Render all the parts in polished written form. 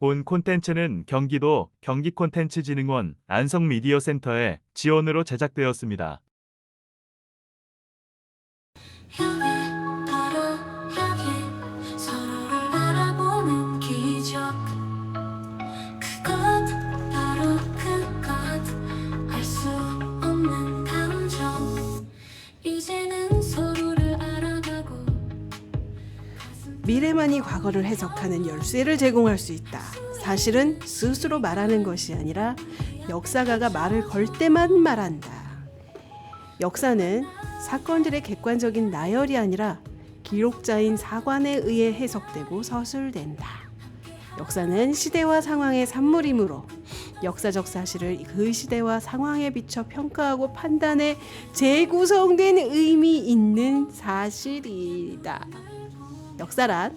본 콘텐츠는 경기도 경기콘텐츠진흥원 안성미디어센터의 지원으로 제작되었습니다. 향해 따라 향해 서로를 알아보는 기적 그것 바로 그것 알 수 없는 감정 이제는 서로를 알아가고 미래만이 과거를 해석하는 열쇠를 제공할 수 있다. 사실은 스스로 말하는 것이 아니라 역사가가 말을 걸 때만 말한다. 역사는 사건들의 객관적인 나열이 아니라 기록자인 사관에 의해 해석되고 서술된다. 역사는 시대와 상황의 산물이므로 역사적 사실을 그 시대와 상황에 비춰 평가하고 판단해 재구성된 의미 있는 사실이다. 역사란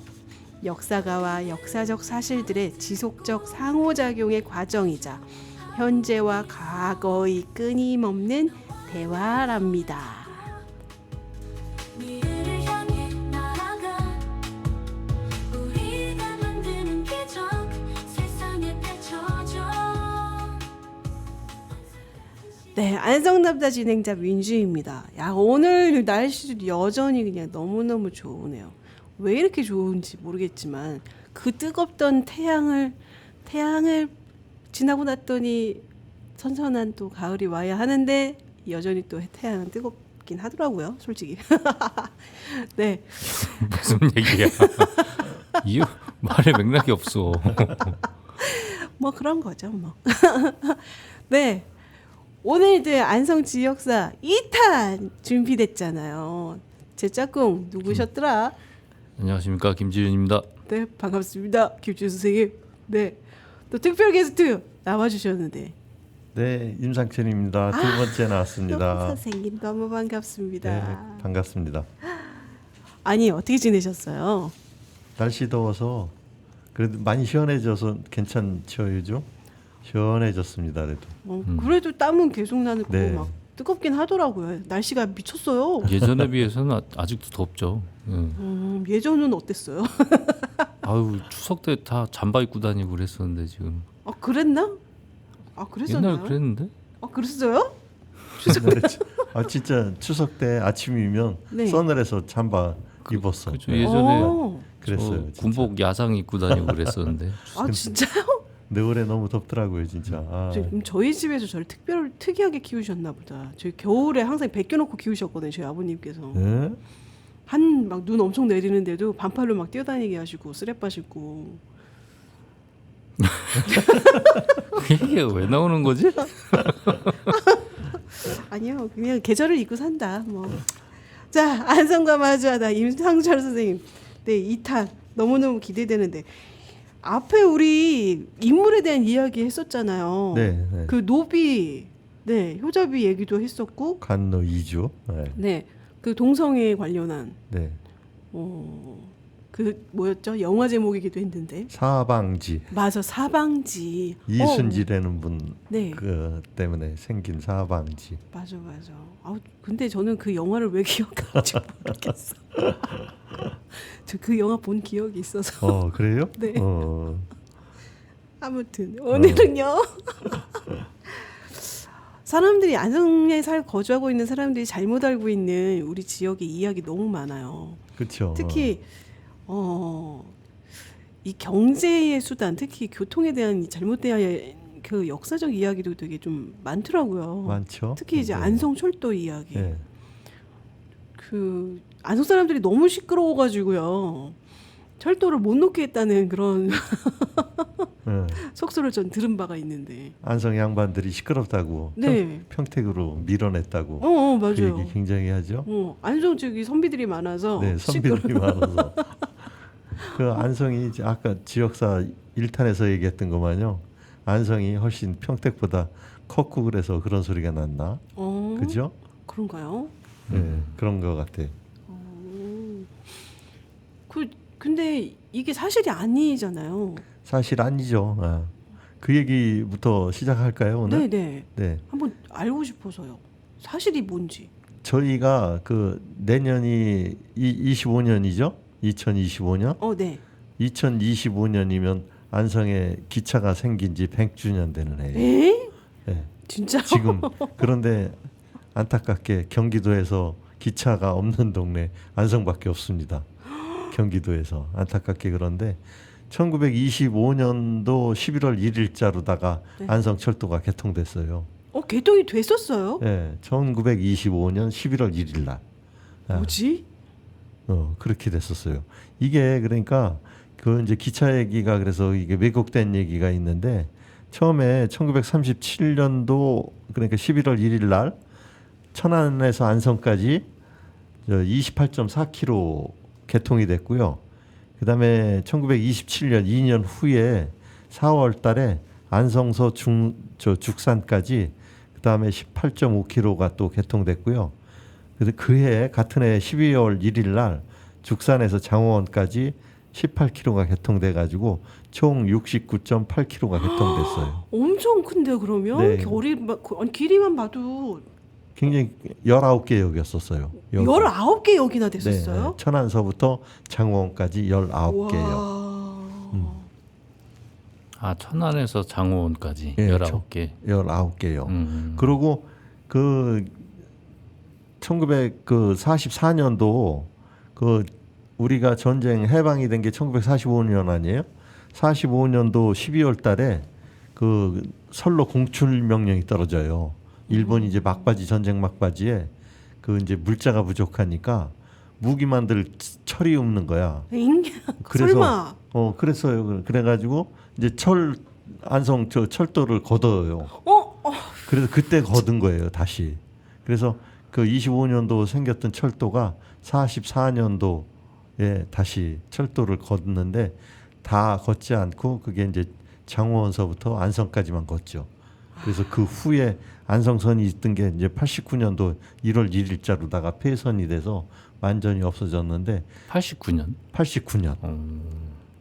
역사가와 역사적 사실들의 지속적 상호작용의 과정이자 현재와 과거의 끊임없는 대화랍니다. 미래를 향해 나아가 우리가 만드는 기적 세상에 펼쳐져 네, 안성남자 진행자 민주입니다. 야, 오늘 날씨도 여전히 그냥 너무너무 좋으네요. 왜 이렇게 좋은지 모르겠지만 그 뜨겁던 태양을 지나고 났더니 선선한 또 가을이 와야 하는데 여전히 또 태양은 뜨겁긴 하더라고요, 솔직히. 네, 무슨 얘기야? 이유 말에 맥락이 없어. 뭐 그런 거죠, 뭐. 네, 오늘 이제 안성 지역사 2탄 준비됐잖아요. 제 짝꿍 누구셨더라? 안녕하십니까, 김지윤입니다. 네, 반갑습니다, 김준 선생님. 네, 또 특별 게스트 나와주셨는데 네, 임상천입니다. 두 번째 나왔습니다. 선생님 너무 반갑습니다. 네, 반갑습니다. 아니 어떻게 지내셨어요? 날씨 더워서 그래도 많이 시원해져서 괜찮죠, 요즘? 시원해졌습니다, 그래도. 그래도 땀은 계속 나는 네. 막 뜨겁긴 하더라고요. 날씨가 미쳤어요. 예전에 비해서는 아직도 덥죠. 예. 예전은 어땠어요? 아유, 추석 때 다 잠바 입고 다니고 그랬었는데 지금. 아 그랬나? 아 그랬었나요? 옛날 그랬는데? 아 그랬어요? 아 진짜 추석 때 아침이면 네. 서늘해서 잠바 입었어. 그렇죠. 네, 예전에 그랬어요. 저 군복 야상 입고 다니고 그랬었는데. 아 진짜요? 근데 올해 너무 덥더라고요, 진짜. 아, 저희 집에서 저를 특이하게 키우셨나 보다. 저희 겨울에 항상 벗겨놓고 키우셨거든요. 저희 아버님께서. 네? 한 막 눈 엄청 내리는데도 반팔로 막 뛰어다니게 하시고 쓰레빠 신고. 그 얘기가 왜 나오는 거지? 아니요, 그냥 계절을 잊고 산다. 뭐. 자, 안성과 마주하다 임상철 선생님. 네, 2탄 너무너무 기대되는데 앞에 우리 인물에 대한 이야기 했었잖아요. 네, 네. 그 노비, 네, 효자비 얘기도 했었고, 간노 이주. 네, 네, 그 동성애 관련한 네. 그 뭐였죠? 영화 제목이기도 했는데. 사방지. 맞아, 사방지. 이순지라는 분 네. 그 때문에 생긴 사방지. 맞아. 아, 근데 저는 그 영화를 왜 기억하는지 모르겠어. 저 그 영화 본 기억이 있어서. 그래요? 네. 어. 아무튼 오늘은요. 사람들이 안성에 거주하고 있는 사람들이 잘못 알고 있는 우리 지역의 이야기 너무 많아요. 그렇죠. 특히 이 경제의 수단, 특히 교통에 대한 잘못된 그 역사적 이야기도 되게 좀 많더라고요. 많죠. 특히 이제 네. 안성철도 이야기. 네. 그 안성 사람들이 너무 시끄러워가지고요. 철도를 못 놓게 했다는 그런 네. 속설을 전 들은 바가 있는데. 안성 양반들이 시끄럽다고 네. 평택으로 밀어냈다고. 그 맞아요. 얘기 굉장히 하죠. 안성 쪽이 선비들이 많아서. 네, 선비들이 많아서. 그 안성이 이제 아까 지역사 1탄에서 얘기했던 것만요. 안성이 훨씬 평택보다 컸고 그래서 그런 소리가 났나? 그죠? 그런가요? 네, 그런 것 같아. 근데 이게 사실이 아니잖아요. 사실 아니죠. 그 얘기부터 시작할까요 오늘? 네네. 네. 한번 알고 싶어서요. 사실이 뭔지. 저희가 그 내년이 25년이죠? 2025년? 네. 2025년이면 안성에 기차가 생긴 지 100주년 되는 해예요. 에? 예. 진짜? 지금 그런데 안타깝게 경기도에서 기차가 없는 동네 안성밖에 없습니다. 경기도에서 안타깝게. 그런데 1925년도 11월 1일자로다가 네. 안성철도가 개통됐어요. 개통이 됐었어요? 예, 1925년 11월 1일 날. 뭐지? 그렇게 됐었어요. 이게 그러니까 그 이제 기차 얘기가 그래서 이게 왜곡된 얘기가 있는데 처음에 1937년도 그러니까 11월 1일 날 천안에서 안성까지 28.4km 개통이 됐고요. 그다음에 1927년 2년 후에 4월 달에 안성서 죽산까지 그다음에 18.5km가 또 개통됐고요. 그래서 그해 같은 해 12월 1일 날 죽산에서 장호원까지 18km가 개통돼 가지고 총 69.8km가 개통됐어요. 엄청 큰데 그러면? 네. 길이만 봐도 굉장히 19개 역이었었어요. 19개 역이나 됐었어요? 네, 천안서부터 장호원까지 19개역. 와. 아 천안에서 장호원까지 예, 19개. 19개역. 그리고 그 1944년도 그 우리가 전쟁 해방이 된 게 1945년 아니에요? 45년도 12월 달에 그 선로 공출 명령이 떨어져요. 일본이 이제 막바지 전쟁 막바지에 그 이제 물자가 부족하니까 무기 만들 철이 없는 거야. 설마. 그랬어요. 그래가지고 이제 안성 철도를 걷어요. 그래서 그때 걷은 거예요, 다시. 그래서 그 25년도 생겼던 철도가 44년도에 다시 철도를 걷는데 다 걷지 않고 그게 이제 장호원서부터 안성까지만 걷죠. 그래서 그 후에 안성선이 있던 게 이제 89년도 1월 1일자로다가 폐선이 돼서 완전히 없어졌는데 89년.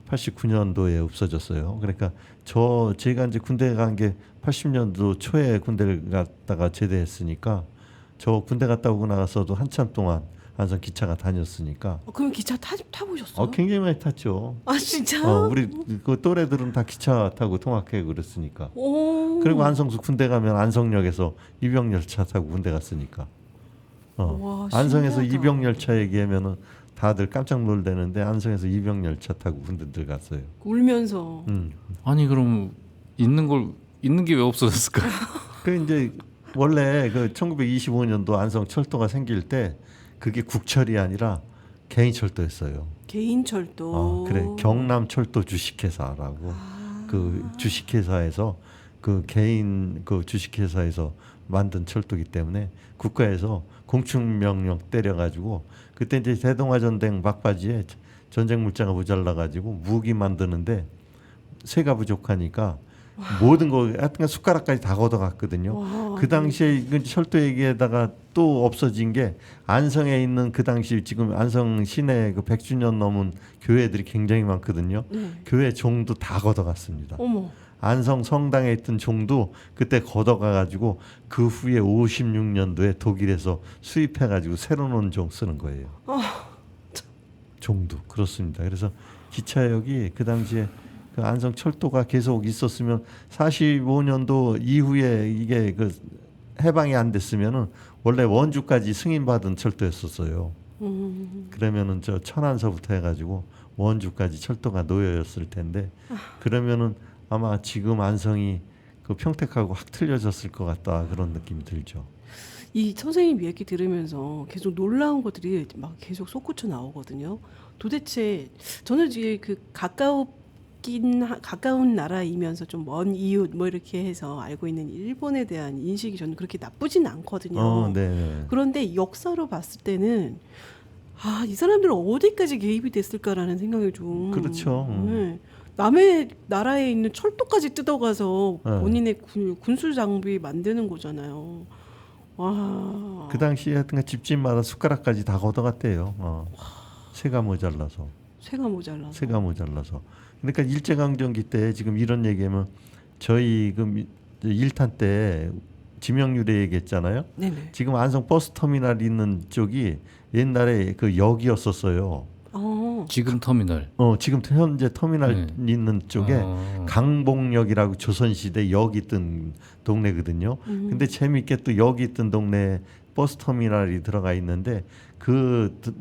89년도에 없어졌어요. 그러니까 제가 이제 군대 간 게 80년도 초에 군대를 갔다가 제대했으니까 저 군대 갔다 오고 나갔어도 한참 동안 안성 기차가 다녔으니까. 그럼 기차 타보셨어요? 굉장히 많이 탔죠. 아 진짜? 우리 그 또래들은 다 기차 타고 통학해 그랬으니까. 오. 그리고 안성수 군대 가면 안성역에서 입영열차 타고 군대 갔으니까. 와, 안성에서 신기하다. 입영열차 얘기하면은 다들 깜짝 놀대는데 안성에서 입영열차 타고 군대 들어갔어요. 울면서. 아니 그럼 있는 게 왜 없어졌을까? 그 이제 원래 그 1925년도 안성 철도가 생길 때 그게 국철이 아니라 개인 철도였어요. 개인 철도. 그래 경남철도 주식회사라고 그 주식회사에서 그 개인 그 주식회사에서 만든 철도기 때문에 국가에서 공축명령 때려가지고 그때 이제 대동아전쟁 막바지에 전쟁 물자가 모자라가지고 무기 만드는데 새가 부족하니까 모든 거 하여튼 숟가락까지 다 걷어갔거든요. 와, 그 당시에 철도 얘기에다가 또 없어진 게 안성에 있는 그 당시 지금 안성 시내 그 100주년 넘은 교회들이 굉장히 많거든요. 네. 교회 종도 다 걷어갔습니다. 어머. 안성 성당에 있던 종도 그때 걷어가가지고 그 후에 56년도에 독일에서 수입해가지고 새로 놓은 종 쓰는 거예요. 종도 그렇습니다. 그래서 기차역이 그 당시에 그 안성 철도가 계속 있었으면 45년도 이후에 이게 그 해방이 안 됐으면은 원래 원주까지 승인받은 철도였었어요. 그러면은 저 천안서부터 해가지고 원주까지 철도가 놓여였을 텐데 그러면은 아마 지금 안성이 그 평택하고 확 틀려졌을 것 같다 그런 느낌이 들죠. 이 선생님 얘기 들으면서 계속 놀라운 것들이 막 계속 솟구쳐 나오거든요. 도대체 저는 이제 그 가까운 나라이면서 좀 먼 이웃 뭐 이렇게 해서 알고 있는 일본에 대한 인식이 저는 그렇게 나쁘진 않거든요. 네. 그런데 역사로 봤을 때는 이 사람들은 어디까지 개입이 됐을까라는 생각이 좀. 그렇죠. 네. 남의 나라에 있는 철도까지 뜯어가서 네. 본인의 군수 장비 만드는 거잖아요. 와. 그 당시에 하여튼 집집마다 숟가락까지 다 걷어갔대요. 새가 모자라서. 새가 모자라서. 새가 모자라서. 그러니까 일제강점기 때 지금 이런 얘기하면 저희 그 1탄 때 지명유래 얘기했잖아요. 네네. 지금 안성 버스터미널 있는 쪽이 옛날에 그 역이었었어요. 지금 터미널. 지금 현재 터미널 있는 쪽에 어. 강봉역이라고 조선시대 역 있던 동네거든요. 근데 재밌게 또 역 있던 동네에 버스 터미널이 들어가 있는데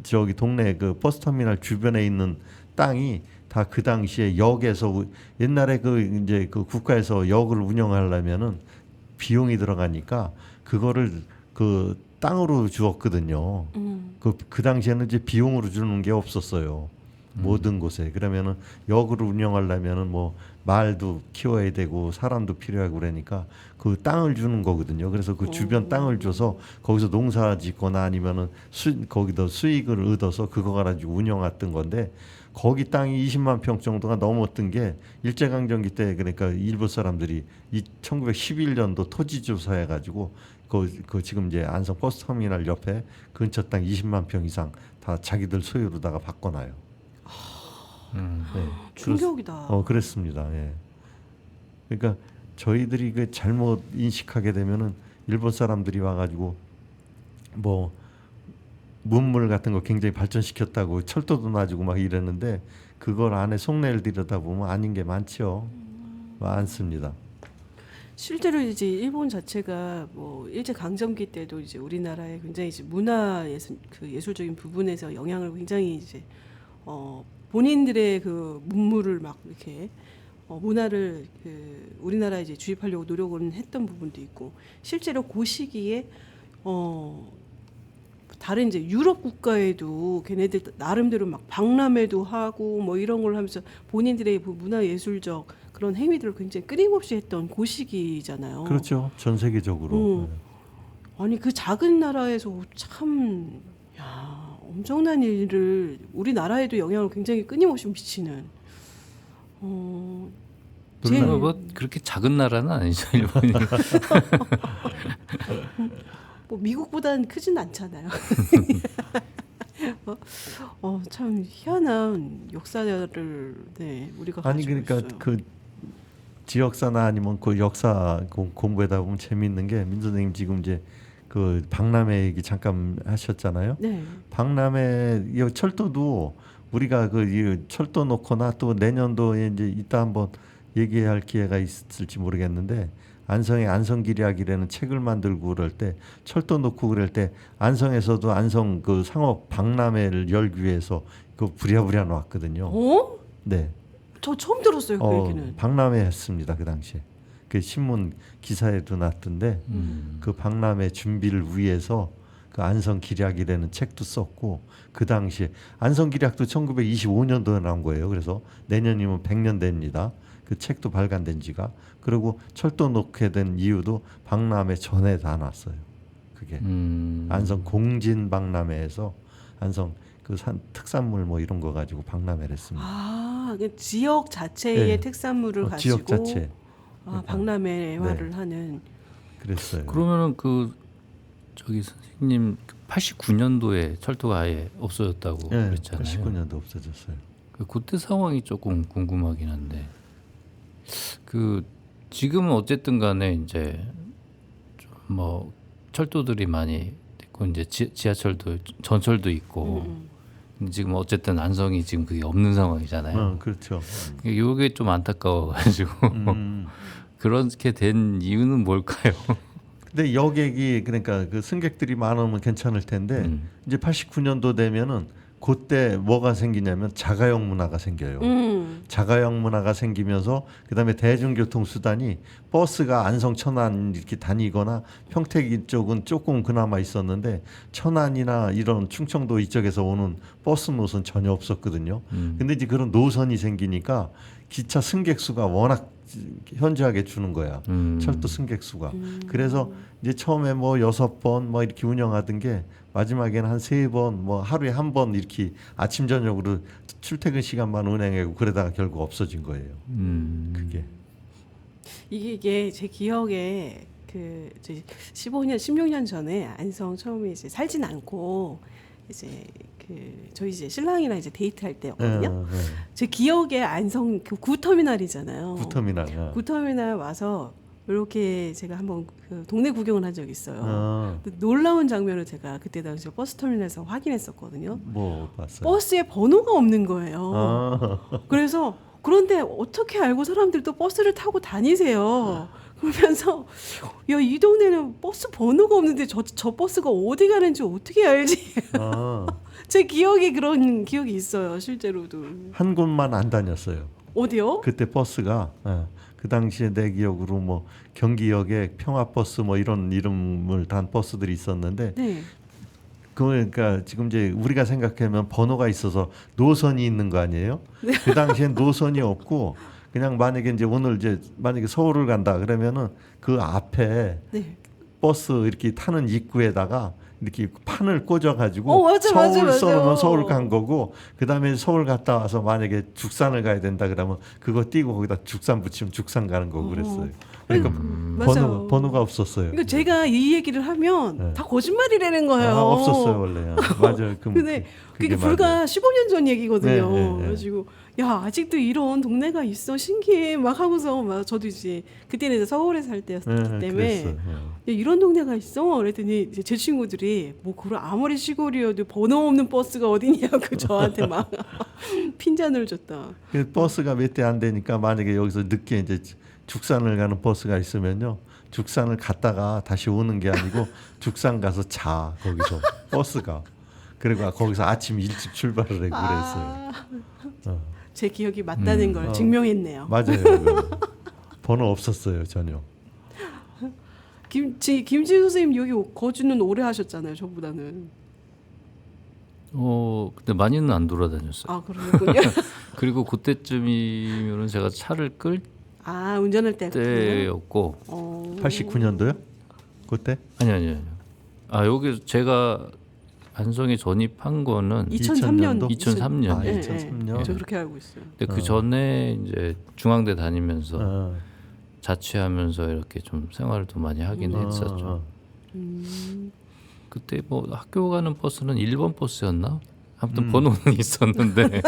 저기 동네 그 버스 터미널 주변에 있는 땅이 다 그 당시에 역에서 옛날에 이제 그 국가에서 역을 운영하려면은 비용이 들어가니까 그거를 그 땅으로 주었거든요. 그 당시에는 이제 비용으로 주는 게 없었어요. 모든 곳에. 그러면은 역을 운영하려면은 뭐 말도 키워야 되고 사람도 필요하고 그러니까 그 땅을 주는 거거든요. 그래서 그 주변 땅을 줘서 거기서 농사 짓거나 아니면은 거기다 수익을 얻어서 그거 가지고 운영했던 건데 거기 땅이 20만 평 정도가 넘었던 게 일제강점기 때 그러니까 일본 사람들이 1911년도 토지 조사해 가지고 그 지금 이제 안성 버스 터미널 옆에 근처 땅 20만 평 이상 다 자기들 소유로다가 바꿔놔요. 네. 충격이다. 그랬습니다. 예. 그러니까 저희들이 그 잘못 인식하게 되면은 일본 사람들이 와가지고 뭐 문물 같은 거 굉장히 발전시켰다고 철도도 놔주고 막 이랬는데 그걸 안에 속내를 들여다보면 아닌 게 많죠. 많습니다. 실제로 이제 일본 자체가 뭐 일제 강점기 때도 이제 우리나라에 굉장히 이제 문화 예술적인 부분에서 영향을 굉장히 이제 본인들의 그 문물을 막 이렇게 문화를 그 우리나라에 이제 주입하려고 노력을 했던 부분도 있고 실제로 그 시기에 다른 이제 유럽 국가에도 걔네들 나름대로 막 박람회도 하고 뭐 이런 걸 하면서 본인들의 문화 예술적 그런 행위들을 굉장히 끊임없이 했던 그 시기잖아요. 그렇죠. 전 세계적으로. 아니 그 작은 나라에서 참 엄청난 일을 우리나라에도 영향을 굉장히 끊임없이 미치는. 뭐 그렇게 작은 나라는 아니죠 일본이. 뭐 미국보다는 크진 않잖아요. 참 희한한 역사를 우리가 아니 가지고 그러니까 있어요. 그 지역사나 아니면 그 역사 공부하다 보면 재미있는 게 민 선생님 지금 이제 그 박람회 얘기 잠깐 하셨잖아요. 네. 박람회 이 철도도 우리가 이 철도 놓거나 또 내년도에 이제 이따 한번 얘기할 기회가 있을지 모르겠는데 안성의 안성기략이라는 책을 만들고 그럴 때 철도 놓고 그럴 때 안성에서도 안성 그 상업 박람회를 열기 위해서 그 부랴부랴 놓았거든요. 네. 저 처음 들었어요 그 얘기는. 박람회 했습니다 그 당시에. 그 신문 기사에도 났던데 그 박람회 준비를 위해서 그 안성기략이라는 책도 썼고 그 당시에 안성기략도 1925년도에 나온 거예요. 그래서 내년이면 100년 됩니다. 그 책도 발간된 지가. 그리고 철도 놓게 된 이유도 박람회 전에 다 났어요. 그게 안성 공진 박람회에서 안성 그 특산물 뭐 이런 거 가지고 박람회를 했습니다. 그 지역 자체의 네. 특산물을 가지고 지역 자체. 박람회화를 하는. 그랬어요. 그러면은 저기 선생님 89년도에 철도가 아예 없어졌다고 네, 그랬잖아요. 89년도 없어졌어요. 그때 상황이 조금 궁금하긴 한데 지금은 어쨌든 간에 이제 좀 뭐 철도들이 많이 있고 이제 지하철도 전철도 있고 근데 지금 어쨌든 안성이 지금 그게 없는 상황이잖아요. 그렇죠. 이게 좀 안타까워가지고 그렇게 된 이유는 뭘까요? 근데 여객이 그러니까 그 승객들이 많으면 괜찮을 텐데 이제 89년도 되면은 그때 뭐가 생기냐면 자가용 문화가 생겨요. 자가용 문화가 생기면서 그다음에 대중교통 수단이 버스가 안성 천안 이렇게 다니거나 평택 이쪽은 조금 그나마 있었는데 천안이나 이런 충청도 이쪽에서 오는 버스 노선 전혀 없었거든요. 근데 이제 그런 노선이 생기니까 기차 승객 수가 워낙 현저하게 주는 거야. 철도 승객 수가. 그래서 이제 처음에 뭐 6번 뭐 이렇게 운영하던 게 마지막에는 한 3번 뭐 하루에 한 번 이렇게 아침 저녁으로 출퇴근 시간만 운행하고 그러다가 결국 없어진 거예요. 그게. 이게 제 기억에 그 15년 16년 전에 안성 처음에 이제 살진 않고 이제 저희 이제 신랑이랑 이제 데이트할 때였거든요. 제 기억에 안성 그 구터미널이잖아요. 구터미널. 구터미널 와서 이렇게 제가 한번 그 동네 구경을 한 적이 있어요. 어, 근데 놀라운 장면을 제가 그때 당시 버스터미널에서 확인했었거든요. 뭐 봤어요? 버스에 번호가 없는 거예요. 아, 그래서 그런데 어떻게 알고 사람들도 버스를 타고 다니세요? 그러면서 야, 이 동네는 버스 번호가 없는데 저 버스가 어디 가는지 어떻게 알지? 아, 제 기억에 그런 기억이 있어요. 실제로도. 한 곳만 안 다녔어요. 어디요? 그때 버스가 그 당시에 내 기억으로 뭐 경기역에 평화버스 뭐 이런 이름을 단 버스들이 있었는데 네. 그러니까 지금 이제 우리가 생각하면 번호가 있어서 노선이 있는 거 아니에요? 그 당시엔 노선이 없고 그냥 만약에 이제 오늘 이제 만약에 서울을 간다 그러면은 그 앞에 네. 버스 이렇게 타는 입구에다가 이렇게 판을 꽂아가지고 맞아, 서울 맞아, 맞아. 써놓으면 서울 간 거고 그 다음에 서울 갔다 와서 만약에 죽산을 가야 된다 그러면 그거 띄고 거기다 죽산 붙이면 죽산 가는 거고 그랬어요. 그러니까 맞아요. 번호가 없었어요. 그러니까 제가 이 얘기를 하면 네. 다 거짓말이라는 거예요. 없었어요 원래. 맞아요. 근데 그게 그게 불과 맞아요. 15년 전 얘기거든요. 네, 네, 네. 그래가지고 야 아직도 이런 동네가 있어 신기해 막 하고서 막 저도 이제 그때는 이제 서울에 살 때였기 때문에 그랬어요. 야, 이런 동네가 있어. 그랬더니 이제 제 친구들이 뭐 그래 아무리 시골이어도 번호 없는 버스가 어디냐고 저한테 막 핀잔을 줬다. 그 버스가 몇 대 안 되니까 만약에 여기서 늦게 이제 죽산을 가는 버스가 있으면요. 죽산을 갔다가 다시 오는 게 아니고 죽산 가서 자 거기서 버스가 그리고 거기서 아침 일찍 출발을 하고 그랬어요. 제 기억이 맞다는 걸 어. 증명했네요. 맞아요. 번호 없었어요 전혀. 김지우 선생님 여기 거주는 오래 하셨잖아요. 저보다는. 근데 많이는 안 돌아다녔어요. 아 그렇군요. 그리고 그때쯤이면은 제가 차를 끌 아 운전할 때. 때였고 89년도요? 그때? 아니요. 아 여기 제가 안성에 전입한 거는 2003년. 2003년. 아, 네, 2003년. 네. 저 그렇게 알고 있어요. 근데 그 전에 이제 중앙대 다니면서 어. 자취하면서 이렇게 좀 생활도 많이 하긴 했었죠. 그때 뭐 학교 가는 버스는 1번 버스였나? 아무튼 번호는 있었는데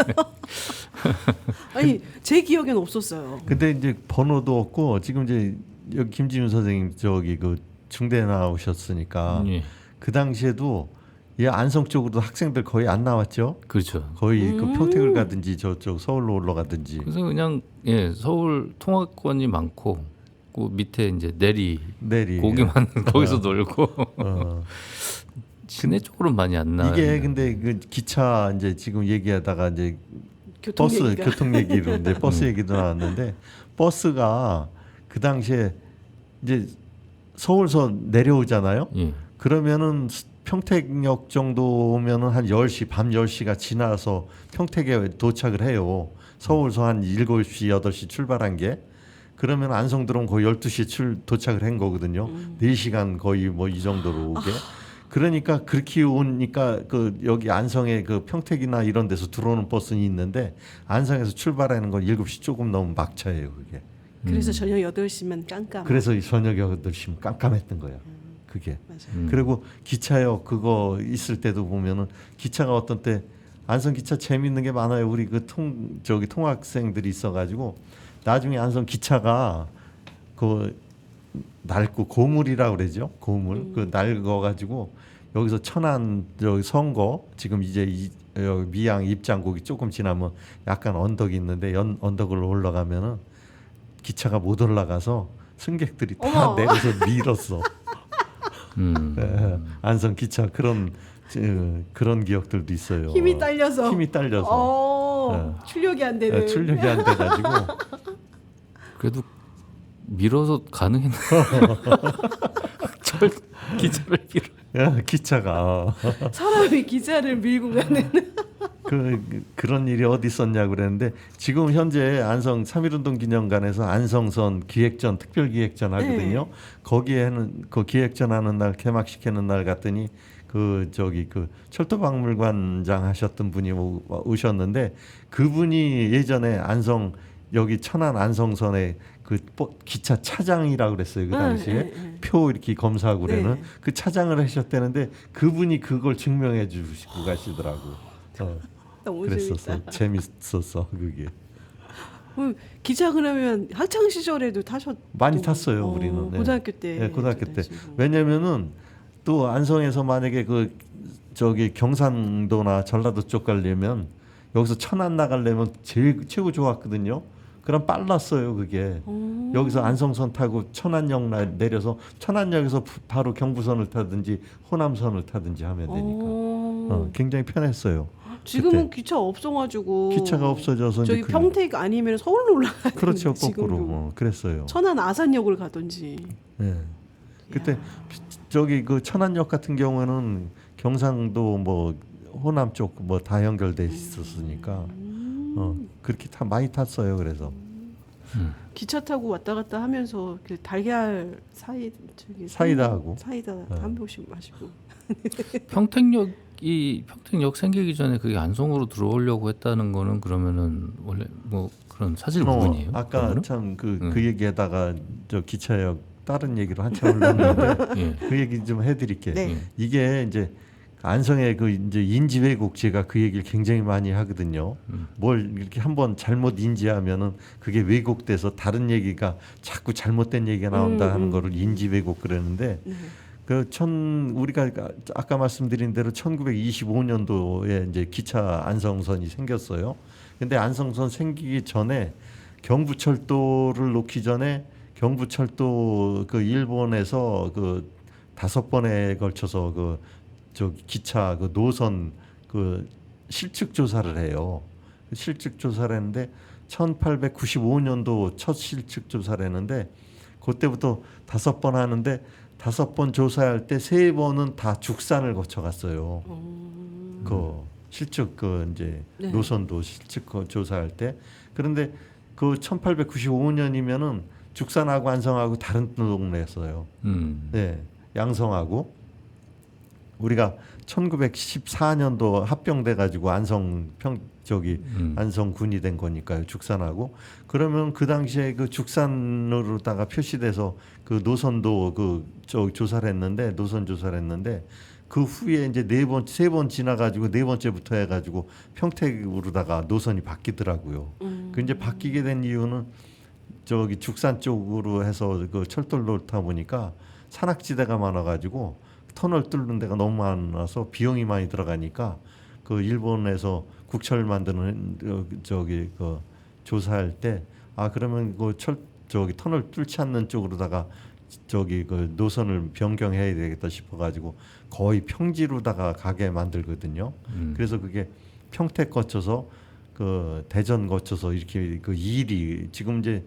아니 제 기억엔 없었어요. 근데 이제 번호도 없고 지금 이제 여기 김지윤 선생님 저기 그 중대 나오셨으니까 예, 그 당시에도 이 안성 쪽으로도 학생들 거의 안 나왔죠. 그렇죠. 거의 그 평택을 가든지 저쪽 서울로 올라가든지. 그래서 그냥 서울 통화권이 많고 그 밑에 이제 내리 고기 많은 거기서 놀고 어. 시내 쪽으로 많이 안 나와요. 이게 근데 그 기차 이제 지금 얘기하다가 이제 교통 버스 얘기가. 교통 얘기로 이제 버스 얘기도 나왔는데 버스가 그 당시에 이제 서울서 내려오잖아요. 예. 그러면은 평택역 정도 오면은 한 10시 밤 10시가 지나서 평택에 도착을 해요. 서울서 한 7시 8시 출발한 게 그러면 안성 들어오면 거의 12시에 도착을 한 거거든요. 4시간 거의 뭐 이 정도로 오게. 그러니까 그렇게 오니까 그 여기 안성에 그 평택이나 이런 데서 들어오는 버스는 있는데 안성에서 출발하는 건 7시 조금 넘으면 막차예요, 그게. 그래서 저녁 8시면 깜깜. 그래서 저녁 8시면 깜깜했던 거예요. 그게. 맞아요. 그리고 기차역 그거 있을 때도 보면은 기차가 어떤 때 안성 기차 재밌는 게 많아요. 우리 그 저기 통학생들이 있어가지고 나중에 안성 기차가 그 낡고 고물이라고 그러죠. 고물 그 낡아가지고 여기서 천안 저기 선거 지금 이제 여기 미양 입장곡이 조금 지나면 약간 언덕이 있는데 언덕을 올라가면은 기차가 못 올라가서 승객들이 다 어머. 내려서 밀었어. 안성 기차 그런 기억들도 있어요. 힘이 딸려서. 힘이 딸려서 출력이 안 되는. 출력이 안 돼가지고 그래도 밀어서 가능했나? 기차를 밀어. 기차가 사람이 기차를 밀고 가는. 그런 일이 어디 있었냐 그랬는데 지금 현재 안성 3.1운동 기념관에서 안성선 기획전 특별기획전 하거든요. 거기에는 그 기획전 하는 날 개막식 하는 날 갔더니 그 저기 그 철도박물관장 하셨던 분이 오셨는데 그분이 예전에 안성 여기 천안 안성선에 그 기차 차장이라고 그랬어요. 그 당시에 표 이렇게 검사하고 그래는 그 차장을 하셨다는데 그분이 그걸 증명해 주시고 가시더라고. 너무 그랬었어. 재밌다. 재밌었어 그게. 기차 그러면 학창 시절에도 타셨? 많이 탔어요 우리는. 네. 고등학교 때. 네, 고등학교 때. 타시고. 왜냐면은 또 안성에서 만약에 그 저기 경상도나 전라도 쪽 가려면 여기서 천안 나가려면 최고 좋았거든요. 그럼 빨랐어요 그게. 여기서 안성선 타고 천안역 내려서 천안역에서 바로 경부선을 타든지 호남선을 타든지 하면 되니까 굉장히 편했어요. 지금은 그때. 기차 없어가지고 기차가 없어져서 저기 이제 평택 아니면 서울로 올라가야 그렇죠 되는데 거꾸로 지금도. 그랬어요. 천안 아산역을 가든지. 네. 그때 저기 그 천안역 같은 경우에는 경상도 뭐 호남 쪽 뭐 다 연결돼 있었으니까 그렇게 많이 탔어요. 그래서 기차 타고 왔다 갔다 하면서 그 달걀 사이다 하고. 사이다 한 병씩 마시고. 평택역 생기기 전에 그게 안성으로 들어오려고 했다는 거는 그러면은 원래 뭐 그런 사실 부분이에요. 아까 그러면은? 참 그 얘기에다가 저 기차역 다른 얘기로 한참 올랐는데 예. 그 얘기 좀 해드릴게요. 네. 이게 이제 안성의 그 이제 인지 왜곡 제가 그 얘기를 굉장히 많이 하거든요. 뭘 이렇게 한번 잘못 인지하면은 그게 왜곡돼서 다른 얘기가 자꾸 잘못된 얘기가 나온다 하는 거를 인지 왜곡 그러는데 우리가 아까 말씀드린 대로 1925년도에 이제 기차 안성선이 생겼어요. 근데 안성선 생기기 전에 경부철도를 놓기 전에 경부철도 그 일본에서 그 5번에 걸쳐서 그 저 기차 그 노선 그 실측 조사를 해요. 실측 조사를 했는데 1895년도 첫 실측 조사를 했는데 그때부터 5번 하는데 5번 조사할 때 3번은 다 죽산을 거쳐갔어요. 그 실측 그 이제 네. 노선도 실측 조사할 때 그런데 그 1895년이면은 죽산하고 안성하고 다른 동네였어요. 네, 양성하고 우리가 1914년도 합병돼 가지고 안성군이 된 거니까요. 죽산하고 그러면 그 당시에 그 죽산으로다가 표시돼서 그 노선도 조사를 했는데 노선 조사를 했는데 그 후에 이제 3번 지나 가지고 4번째부터 해 가지고 평택으로다가 노선이 바뀌더라고요. 그 이제 바뀌게 된 이유는 저기 죽산 쪽으로 해서 그 철도를 놓다 보니까 산악지대가 많아 가지고 터널 뚫는 데가 너무 많아서 비용이 많이 들어가니까 그 일본에서 국철 만드는 저기 그 조사할 때 그러면 그 터널 뚫지 않는 쪽으로다가 저기 그 노선을 변경해야 되겠다 싶어가지고 거의 평지로다가 가게 만들거든요. 그래서 그게 평택 거쳐서 그 대전 거쳐서 이렇게 그 이리 지금 이제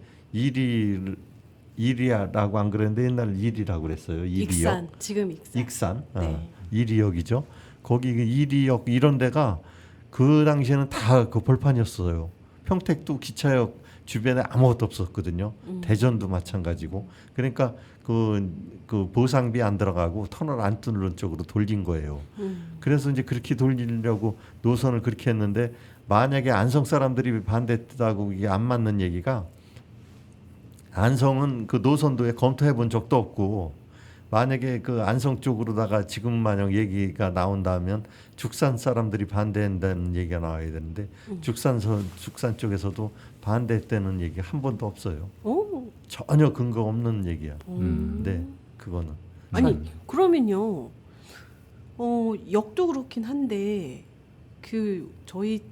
이리라고 안 그랬는데 옛날 이리라고 그랬어요. 이리역. 익산 지금 익산. 익산. 네. 이리역이죠. 거기 그 이리역 이런 데가 그 당시에는 다 그 벌판이었어요. 평택도 기차역 주변에 아무것도 없었거든요. 대전도 마찬가지고. 그러니까 그 보상비 안 들어가고 터널 안 뚫는 쪽으로 돌린 거예요. 그래서 이제 그렇게 돌리려고 노선을 그렇게 했는데 만약에 안성 사람들이 반대했다고 이게 안 맞는 얘기가 안성은 그 노선도에 검토해 본 적도 없고 만약에 그 안성 쪽으로다가 지금 만약 얘기가 나온다면 죽산 사람들이 반대한다는 얘기가 나와야 되는데 죽산 쪽에서도 반대했다는 얘기 한 번도 없어요. 오. 전혀 근거 없는 얘기야. 네, 그거는. 아니 그러면요. 역도 그렇긴 한데 그 저희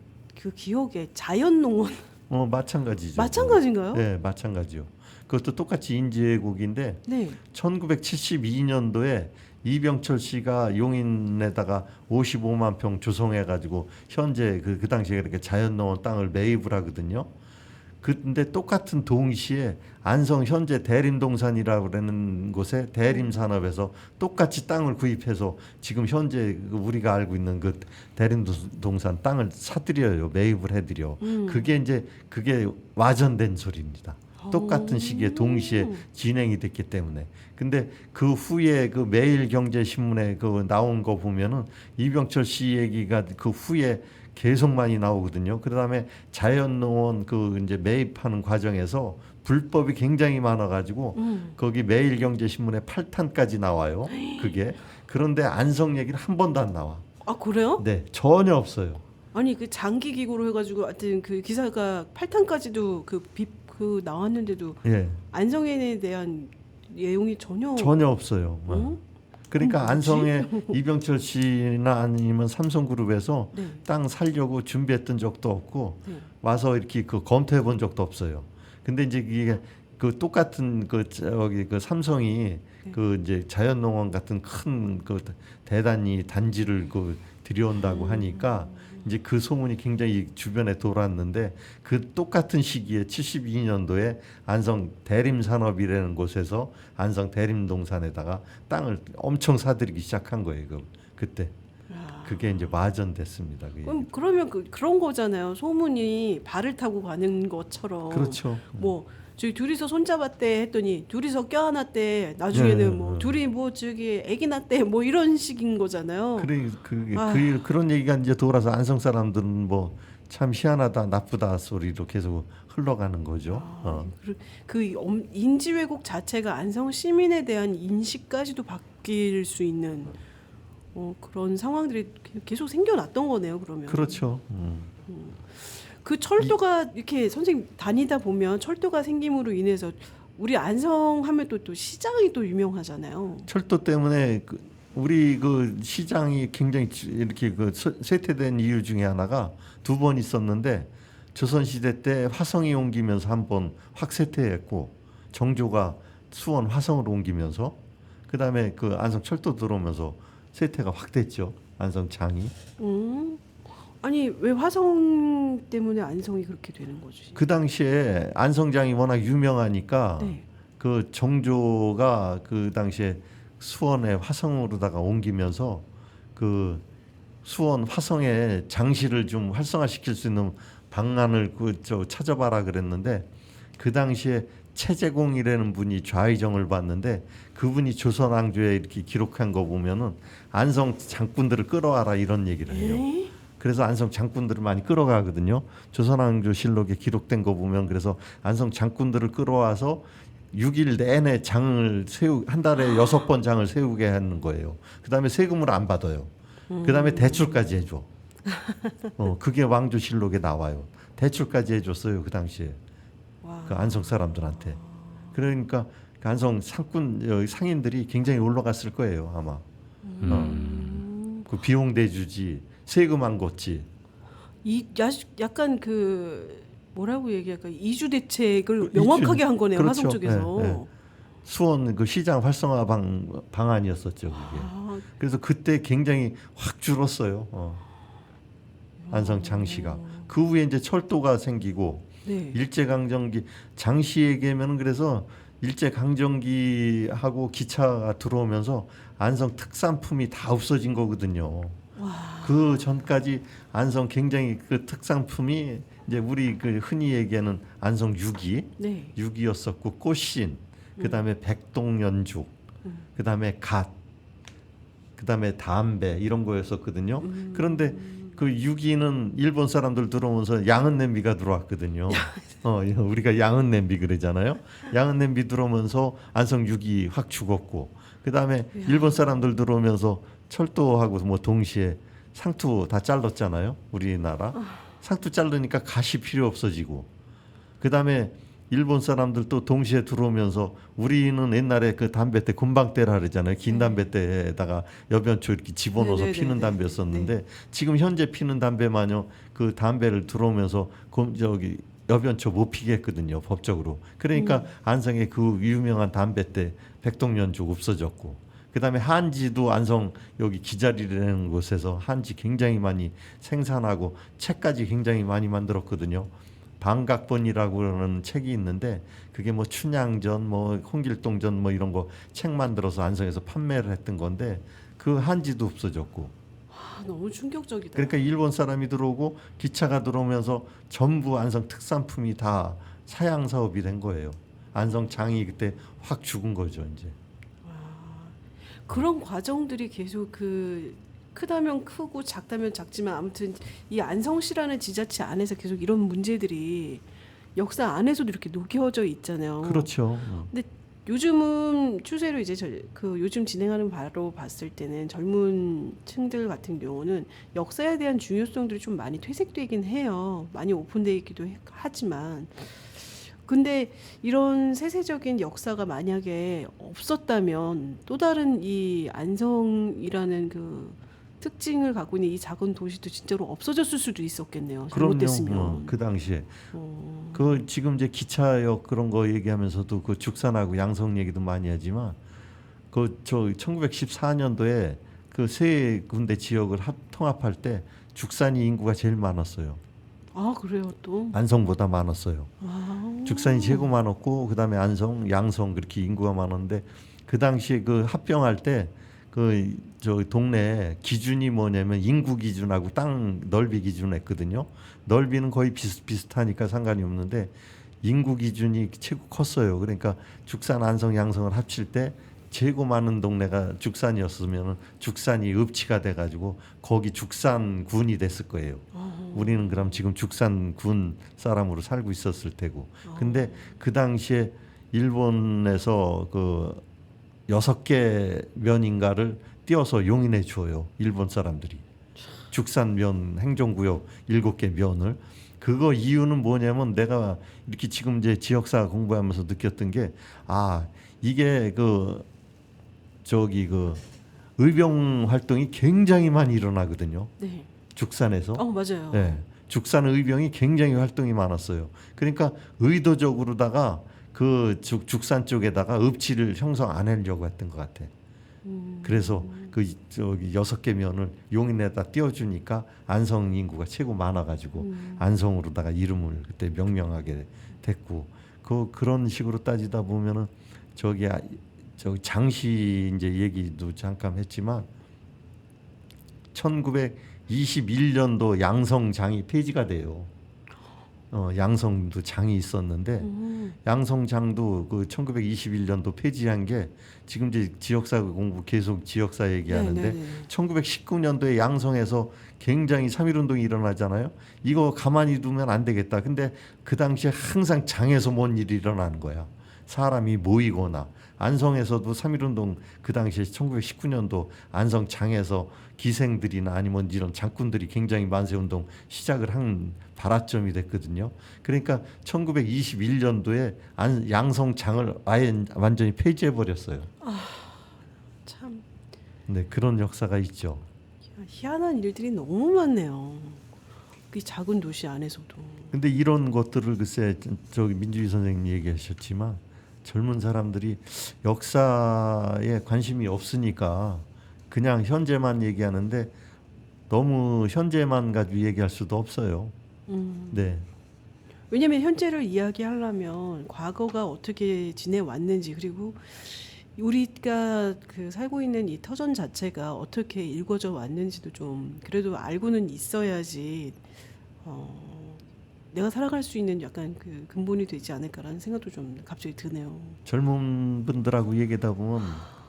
그 기억에 자연농원 마찬가지죠. 마찬가지인가요? 네, 마찬가지요. 그것도 똑같이 인지왜곡인데 네. 1972년도에 이병철 씨가 용인에다가 55만 평 조성해가지고 현재 그 당시에 그렇게 자연농원 땅을 매입을 하거든요. 근데 똑같은 동시에 안성 현재 대림동산이라고 그러는 곳에 대림산업에서 똑같이 땅을 구입해서 지금 현재 우리가 알고 있는 그 대림동산 땅을 사들여요. 매입을 해드려. 그게 와전된 소리입니다. 똑같은 시기에 동시에 진행이 됐기 때문에. 근데 그 후에 그 매일경제신문에 그 나온 거 보면은 이병철 씨 얘기가 그 후에 계속 많이 나오거든요. 그다음에 자연농원 그 이제 매입하는 과정에서 불법이 굉장히 많아가지고 거기 매일경제신문에 8탄까지 나와요. 그게 그런데 안성 얘기는 한 번도 안 나와. 아 그래요? 네, 전혀 없어요. 아니 그 장기 기고로 해가지고 하여튼 그 기사가 8탄까지도 그 나왔는데도 예. 안성에 대한 내용이 전혀 전혀 없어요. 어? 그러니까 뭐지? 안성에 이병철 씨나 아니면 삼성그룹에서 네. 땅 살려고 준비했던 적도 없고 네. 와서 이렇게 그 검토해 본 적도 없어요. 근데 이제 이게 그 똑같은 그 저기 그 삼성이 그 이제 자연농원 같은 큰 그 대단히 단지를 그 들여온다고 하니까 이제 그 소문이 굉장히 주변에 돌았는데 그 똑같은 시기에 72년도에 안성 대림산업이라는 곳에서 안성 대림동산에다가 땅을 엄청 사들이기 시작한 거예요. 그때 그게 이제 마전됐습니다. 그게. 그러면 그런 거잖아요. 소문이 발을 타고 가는 것처럼. 그렇죠. 뭐 저희 둘이서 손잡았대 했더니 둘이서 껴안았대 나중에는 네, 뭐 네. 둘이 뭐 저기 애기 낳대 뭐 이런 식인 거잖아요. 그래 아. 그런 얘기가 이제 돌아서 안성 사람들은 뭐 참 희한하다 나쁘다 소리로 계속 흘러가는 거죠. 인지 왜곡 자체가 안성 시민에 대한 인식까지도 바뀔 수 있는 그런 상황들이 계속 생겨났던 거네요. 그러면 그렇죠. 그 철도가 이렇게 선생님 다니다 보면 철도가 생김으로 인해서 우리 안성 하면 또 시장이 또 유명하잖아요. 철도 때문에 우리 그 시장이 굉장히 이렇게 그 쇠퇴된 이유 중에 하나가 2번 있었는데 조선시대 때 화성이 옮기면서 한 번 확 쇠퇴했고 정조가 수원 화성으로 옮기면서 그다음에 그 안성 철도 들어오면서 쇠퇴가 확 됐죠. 안성장이. 아니 왜 화성 때문에 안성이 그렇게 되는 거지? 그 당시에 안성장이 워낙 유명하니까 네. 그 정조가 그 당시에 수원에 화성으로다가 옮기면서 그 수원 화성에 장시를 좀 활성화시킬 수 있는 방안을 찾아봐라 그랬는데 그 당시에 최재공이라는 분이 좌의정을 봤는데 그분이 조선왕조에 이렇게 기록한 거 보면은 안성 장군들을 끌어와라 이런 얘기를 해요. 에이? 그래서 안성 장군들을 많이 끌어가거든요. 조선왕조 실록에 기록된 거 보면 그래서 안성 장군들을 끌어와서 6일 내내 장을 한 달에 6번 장을 세우게 하는 거예요. 그다음에 세금을 안 받아요. 그다음에 대출까지 해줘. 그게 왕조실록에 나와요. 대출까지 해줬어요 그 당시에 그 안성 사람들한테. 그러니까 그 안성 상인들이 굉장히 올라갔을 거예요 아마. 그 비용 대주지 세금 안 걷지. 약간 그 뭐라고 얘기할까 이주 대책을 명확하게 한 거네요. 그렇죠. 화성 쪽에서. 네, 네. 수원 그 시장 활성화 방안이었었죠 그게. 그래서 그때 굉장히 확 줄었어요. 안성 장시가. 그 후에 이제 철도가 생기고 네. 일제강점기 장시 얘기하면 그래서 일제강점기하고 기차가 들어오면서 안성 특산품이 다 없어진 거거든요. 그 전까지 안성 굉장히 그 특산품이 이제 우리 그 흔히 얘기하는 안성 유기, 네. 유기였었고 꽃신, 그다음에 백동연죽, 그다음에 갓, 그다음에 담배 이런 거였었거든요. 그런데 그 유기는 일본 사람들 들어오면서 양은 냄비가 들어왔거든요. 우리가 양은 냄비 그러잖아요. 양은 냄비 들어오면서 안성 유기 확 죽었고, 그다음에 일본 사람들 들어오면서 철도하고 뭐 동시에 상투 다 잘랐잖아요. 우리나라 상투 자르니까 갓이 필요 없어지고, 그다음에 일본 사람들 또 동시에 들어오면서 우리는 옛날에 그 담배 때 군방대라 그러잖아요. 긴 담배 때에다가 여변초 이렇게 집어넣어서 네네네네. 피는 담배였었는데 지금 현재 피는 담배만요 그 담배를 들어오면서 저기 여변초 못 피게 했거든요 법적으로. 그러니까 안성의 그 유명한 담배 때 백동연죽 없어졌고, 그다음에 한지도 안성 여기 기자리라는 곳에서 한지 굉장히 많이 생산하고 책까지 굉장히 많이 만들었거든요. 방각본이라고 하는 책이 있는데 그게 뭐 춘향전, 뭐 홍길동전 뭐 이런 거 책 만들어서 안성에서 판매를 했던 건데 그 한지도 없어졌고. 너무 충격적이다. 그러니까 일본 사람이 들어오고 기차가 들어오면서 전부 안성 특산품이 다 사양 사업이 된 거예요. 안성 장이 그때 확 죽은 거죠 이제. 그런 과정들이 계속 크다면 크고 작다면 작지만 아무튼 이 안성시라는 지자체 안에서 계속 이런 문제들이 역사 안에서도 이렇게 녹여져 있잖아요. 그렇죠. 요즘은 추세로 이제 그 요즘 진행하는 바로 봤을 때는 젊은 층들 같은 경우는 역사에 대한 중요성들이 좀 많이 퇴색되긴 해요. 많이 오픈되어 있기도 하지만 근데 이런 세세적인 역사가 만약에 없었다면 또 다른 이 안성이라는 그 특징을 갖고 있는 이 작은 도시도 진짜로 없어졌을 수도 있었겠네요. 잘못됐으면. 그 당시에 어, 그 지금 이제 기차역 그런 거 얘기하면서도 그 죽산하고 양성 얘기도 많이 하지만 그 저 1914년도에 그 세 군데 지역을 통합할 때 죽산이 인구가 제일 많았어요. 아 그래요 또. 안성보다 많았어요. 아, 죽산이 최고 많았고 그다음에 안성, 양성 그렇게 인구가 많았는데 그 당시에 그 합병할 때 그 저 동네 기준이 뭐냐면 인구 기준하고 땅 넓이 기준 했거든요. 넓이는 거의 비슷비슷하니까 상관이 없는데 인구 기준이 최고 컸어요. 그러니까 죽산, 안성, 양성을 합칠 때 최고 많은 동네가 죽산이었으면 죽산이 읍치가 돼가지고 거기 죽산군이 됐을 거예요. 우리는 그럼 지금 죽산군 사람으로 살고 있었을 테고. 근데 그 당시에 일본에서 그 6개 면인가를 띄어서 용인해 줘요. 일본 사람들이. 죽산면 행정구역 7개 면을. 그거 이유는 뭐냐면 내가 이렇게 지금 이제 지역사 공부하면서 느꼈던 게 이게 그 저기 그 의병 활동이 굉장히 많이 일어나거든요. 네. 죽산에서. 맞아요. 네. 죽산 의병이 굉장히 활동이 많았어요. 그러니까 의도적으로다가 그 죽산 쪽에다가 읍지를 형성 안 하려고 했던 것 같아. 그래서 그 저기 6개 면을 용인에다 띄워주니까 안성 인구가 최고 많아가지고 안성으로다가 이름을 그때 명명하게 됐고 그런 식으로 따지다 보면은 저기 장시 이제 얘기도 잠깐 했지만 1921년도 양성장이 폐지가 돼요. 양성도 장이 있었는데 양성장도 그 1921년도 폐지한 게 지금 이제 지역사 공부 계속 지역사 얘기하는데 네. 1919년도에 양성에서 굉장히 3.1운동이 일어나잖아요. 이거 가만히 두면 안 되겠다. 근데 그 당시에 항상 장에서 뭔 일이 일어나는 거야. 사람이 모이거나 안성에서도 3.1운동 그 당시에 1919년도 안성장에서 기생들이나 아니면 이런 장군들이 굉장히 만세운동 시작을 한 발화점이 됐거든요. 그러니까 1921년도에 양성장을 아예 완전히 폐지해 버렸어요. 참 네, 그런 역사가 있죠. 희한한 일들이 너무 많네요. 그 작은 도시 안에서도. 근데 이런 것들을 글쎄 저기 민주희 선생님 얘기하셨지만 젊은 사람들이 역사에 관심이 없으니까 그냥 현재만 얘기하는데 너무 현재만 가지고 얘기할 수도 없어요. 네. 왜냐하면 현재를 이야기하려면 과거가 어떻게 지내왔는지 그리고 우리가 그 살고 있는 이 터전 자체가 어떻게 일궈져 왔는지도 좀 그래도 알고는 있어야지 내가 살아갈 수 있는 약간 그 근본이 되지 않을까라는 생각도 좀 갑자기 드네요. 젊은 분들하고 얘기하다 보면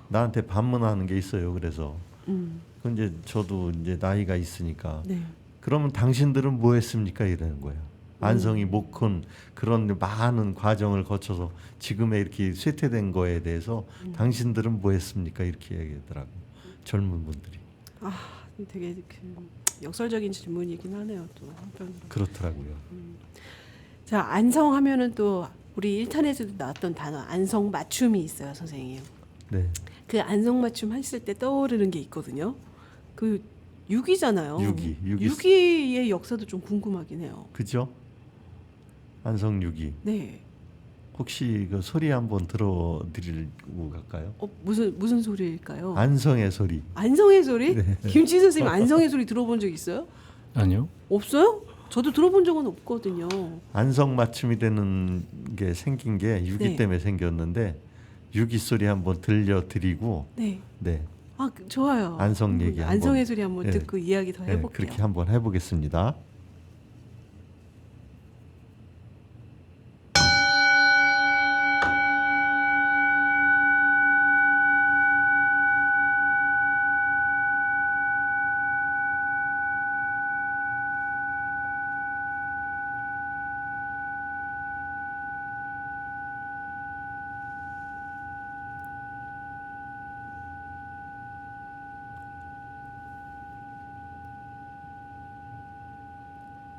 나한테 반문하는 게 있어요. 그래서 그 이제 저도 이제 나이가 있으니까 네. 그러면 당신들은 뭐 했습니까? 이러는 거예요. 안성이 못 큰 그런 많은 과정을 거쳐서 지금의 이렇게 쇠퇴된 거에 대해서 당신들은 뭐 했습니까? 이렇게 얘기하더라고요. 젊은 분들이. 되게 그 역설적인 질문이긴 하네요. 또 한편으로. 그렇더라고요. 자, 안성 하면은 또 우리 1탄에서도 나왔던 단어 안성 맞춤이 있어요, 선생님. 네. 그 안성 맞춤 했을 때 떠오르는 게 있거든요. 그 유기잖아요. 유기의 역사도 좀 궁금하긴 해요. 그죠? 안성 유기. 네. 혹시 그 소리 한번 들어드리고 갈까요? 무슨 소리일까요? 안성의 소리. 안성의 소리? 네. 김치 선생님 안성의 소리 들어본 적 있어요? 아니요. 없어요? 저도 들어본 적은 없거든요. 안성 맞춤이 되는 게 생긴 게 유기 네. 때문에 생겼는데 유기 소리 한번 들려드리고 네. 네. 좋아요. 안성 얘기 한번. 안성의 소리 한번 네. 듣고 이야기 더 네, 해볼게요. 그렇게 한번 해보겠습니다.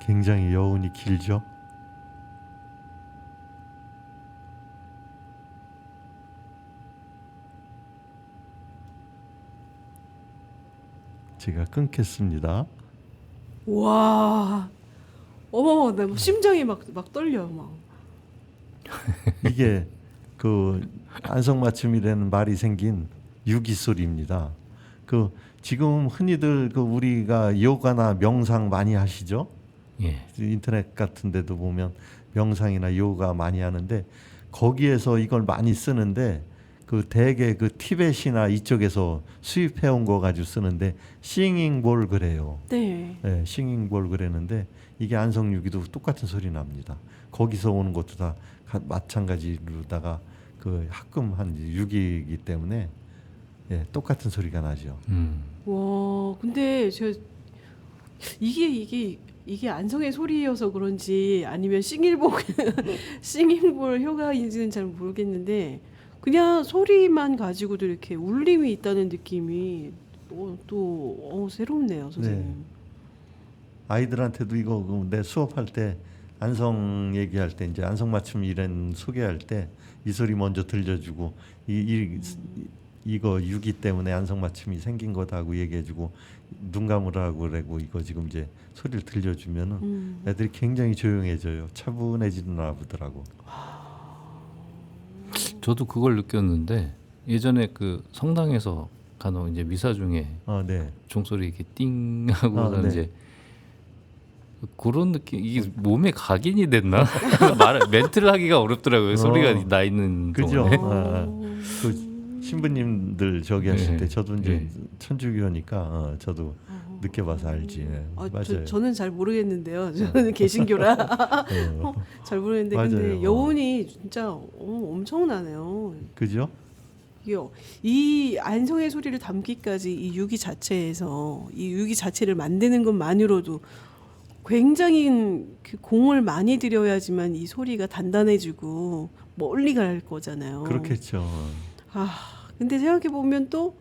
굉장히 여운이 길죠. 제가 끊겠습니다. 와, 어머, 나 심장이 막 떨려 막. 이게 그 안성맞춤이라는 말이 생긴 유기술입니다. 그 지금 흔히들 그 우리가 요가나 명상 많이 하시죠? 예. 인터넷 같은 데도 보면 명상이나 요가 많이 하는데 거기에서 이걸 많이 쓰는데 그 대개 그 티벳이나 이쪽에서 수입해 온 거 가지고 쓰는데 싱잉볼 그래요. 네. 네, 싱잉볼 그랬는데 이게 안성유기도 똑같은 소리 납니다. 거기서 오는 것도 다 마찬가지로다가 그 합금한 유기이기 때문에 예, 똑같은 소리가 나죠. 와, 근데 저 이게 안성의 소리여서 그런지 아니면 싱잉볼 효과인지는 잘 모르겠는데 그냥 소리만 가지고도 이렇게 울림이 있다는 느낌이 새롭네요, 선생님. 네. 아이들한테도 이거 내 수업할 때 안성 얘기할 때 이제 안성 맞춤 이런 소개할 때 이 소리 먼저 들려주고 이거 유기 때문에 안성 맞춤이 생긴 거다고 얘기해주고 눈 감으라고 그러고 이거 지금 이제 소리를 들려주면은 애들이 굉장히 조용해져요. 차분해지나 보더라고. 저도 그걸 느꼈는데 예전에 그 성당에서 간혹 이제 미사 중에 네. 종소리 이렇게 띵 하고 네. 이제 그런 느낌. 이게 몸에 각인이 됐나? 멘트를 하기가 어렵더라고요. 소리가 나 있는 그죠? 동안에. 그 신부님들 저기 하실 네. 때 저도 이제 네. 천주교니까 저도 느껴봐서 알지. 네. 맞아요. 저는 잘 모르겠는데요. 저는 개신교라 잘 모르겠는데 맞아요. 근데 여운이 진짜 엄청나네요. 그죠? 이 안성의 소리를 담기까지 이 유기 자체에서 이 유기 자체를 만드는 것만으로도 굉장히 그 공을 많이 들여야지만 이 소리가 단단해지고 멀리 갈 거잖아요. 그렇겠죠. 근데 생각해 보면 또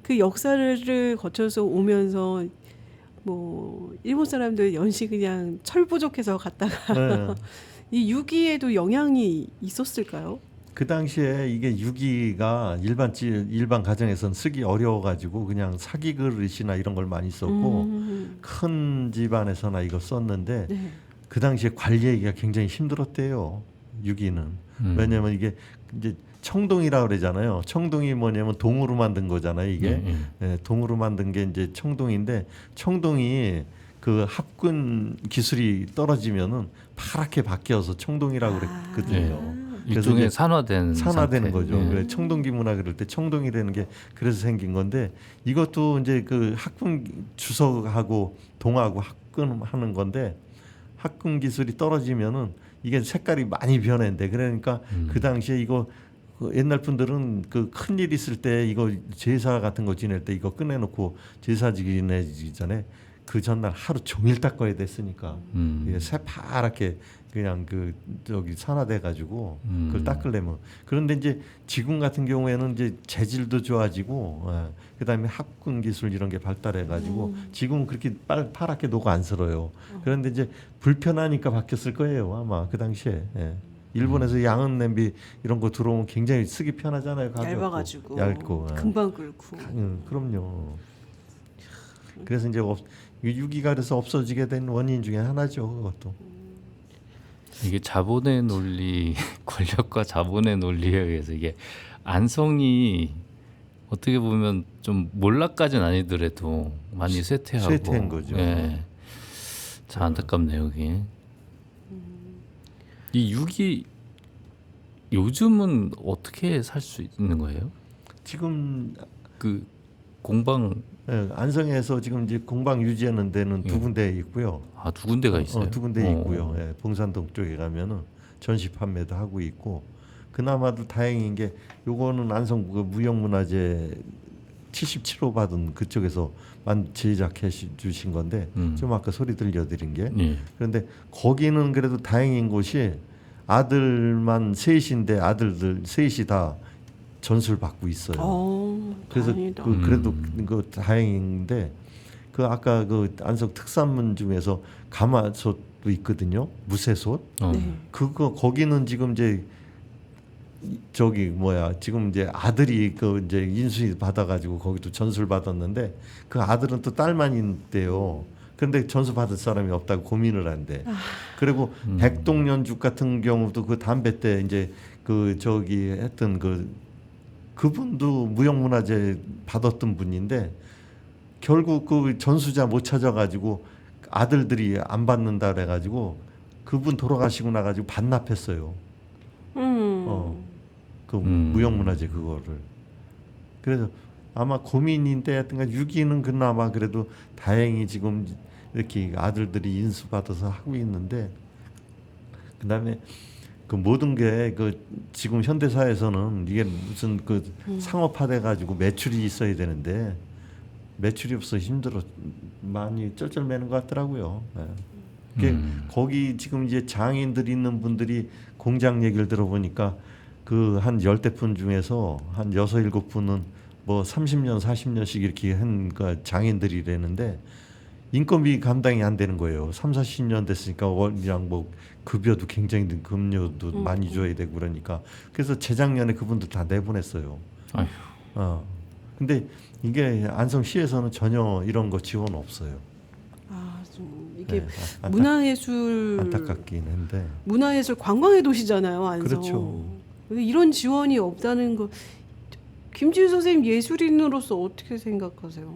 그 역사를 거쳐서 오면서 뭐 일본 사람들 연시 그냥 철 부족해서 갔다가 네. 이 유기에도 영향이 있었을까요? 그 당시에 이게 유기가 일반 가정에서는 쓰기 어려워가지고 그냥 사기 그릇이나 이런 걸 많이 썼고 큰 집안에서나 이거 썼는데 네. 그 당시에 관리하기가 굉장히 힘들었대요. 유기는. 왜냐하면 이게 이제 청동이라고 그러잖아요. 청동이 뭐냐면 동으로 만든 거잖아요. 이게 예, 동으로 만든 게 이제 청동인데 청동이 그 합군 기술이 떨어지면은 파랗게 바뀌어서 청동이라고 그랬거든요. 그래서 일종의 이제 산화되는 산화되는 거죠. 예. 그래, 청동기 문화 그럴 때 청동이라는 게 그래서 생긴 건데 이것도 이제 그 합군 주석하고 동하고 합군하는 건데 합군 기술이 떨어지면은 이게 색깔이 많이 변했는데 그러니까 그 당시에 이거 그 옛날 분들은 그 큰일 있을 때 이거 제사 같은 거 지낼 때 이거 꺼내놓고 제사 지내기 전에 그 전날 하루 종일 닦아야 됐으니까 이게 새파랗게 그냥 그 저기 산화돼 가지고 그걸 닦으려면 그런데 이제 지금 같은 경우에는 이제 재질도 좋아지고 그다음에 합군 기술 이런 게 발달해 가지고 지금은 그렇게 파랗게 녹아 안 슬어요. 그런데 이제 불편하니까 바뀌었을 거예요 아마 그 당시에. 일본에서 양은 냄비 이런 거 들어오면 굉장히 쓰기 편하잖아요. 가볍고, 얇아가지고 얇고. 금방 끓고. 그럼요. 그래서 이제 유기가 그래서 없어지게 된 원인 중에 하나죠. 그것도. 이게 자본의 논리, 권력과 자본의 논리에 의해서 이게 안성이 어떻게 보면 좀 몰락까지는 아니더라도 많이 쇠퇴하고 쇠퇴한 거죠. 예. 참 안타깝네요, 여기. 이 유기 요즘은 어떻게 살 수 있는 거예요? 지금 그 공방 안성에서 지금 이제 공방 유지하는 데는 두 군데 있고요. 두 군데가 있어요. 두 군데 있고요. 봉산동 쪽에 가면은 전시 판매도 하고 있고 그나마도 다행인 게 요거는 안성 그 무형문화재 77호 받은 그쪽에서 제작해 주신 건데 좀 아까 소리 들려드린 게 그런데 거기는 그래도 다행인 곳이 아들만 셋인데 아들들 셋이 다 전수를 받고 있어요. 그래서 다행이다. 그래도 그 다행인데 그 아까 그 안성 특산물 중에서 가마솥도 있거든요. 무쇠솥. 네. 그거 거기는 지금 이제 저기 뭐야 지금 이제 아들이 그 이제 인수위 받아가지고 거기도 전수를 받았는데 그 아들은 또 딸만 있대요. 그런데 전수 받을 사람이 없다고 고민을 한대. 그리고 백동연죽 같은 경우도 그 담배 때 이제 그 저기 했던 그분도 무형문화재 받았던 분인데 결국 그 전수자 못 찾아가지고 아들들이 안 받는다 그래가지고 그분 돌아가시고 나가지고 반납했어요. 그 무형문화재 그거를. 그래서 아마 고민인데 하여튼간 6위는 그나마 그래도 다행히 지금 이렇게 아들들이 인수받아서 하고 있는데 그다음에 그 모든 게 그 지금 현대사에서는 이게 무슨 그 상업화돼 가지고 매출이 있어야 되는데 매출이 없어 힘들어 많이 쩔쩔매는 것 같더라고요. 네. 그게 거기 지금 이제 장인들 있는 분들이 공장 얘기를 들어보니까 그 한 10대분 중에서 한 6, 7분은 뭐 30년, 40년씩 이렇게 한 그 장인들이라는데 인건비 감당이 안 되는 거예요. 3, 40년 됐으니까 월이랑 뭐 급여도 굉장히 급료도 많이 줘야 되고 그러니까 그래서 재작년에 그분들 다 내보냈어요. 아휴. 근데 이게 안성시에서는 전혀 이런 거 지원 없어요. 아, 좀 이게 네, 문화예술 안타깝긴 한데. 문화예술 관광의 도시잖아요, 안성. 그렇죠. 근데 이런 지원이 없다는 거 김지우 선생님 예술인으로서 어떻게 생각하세요?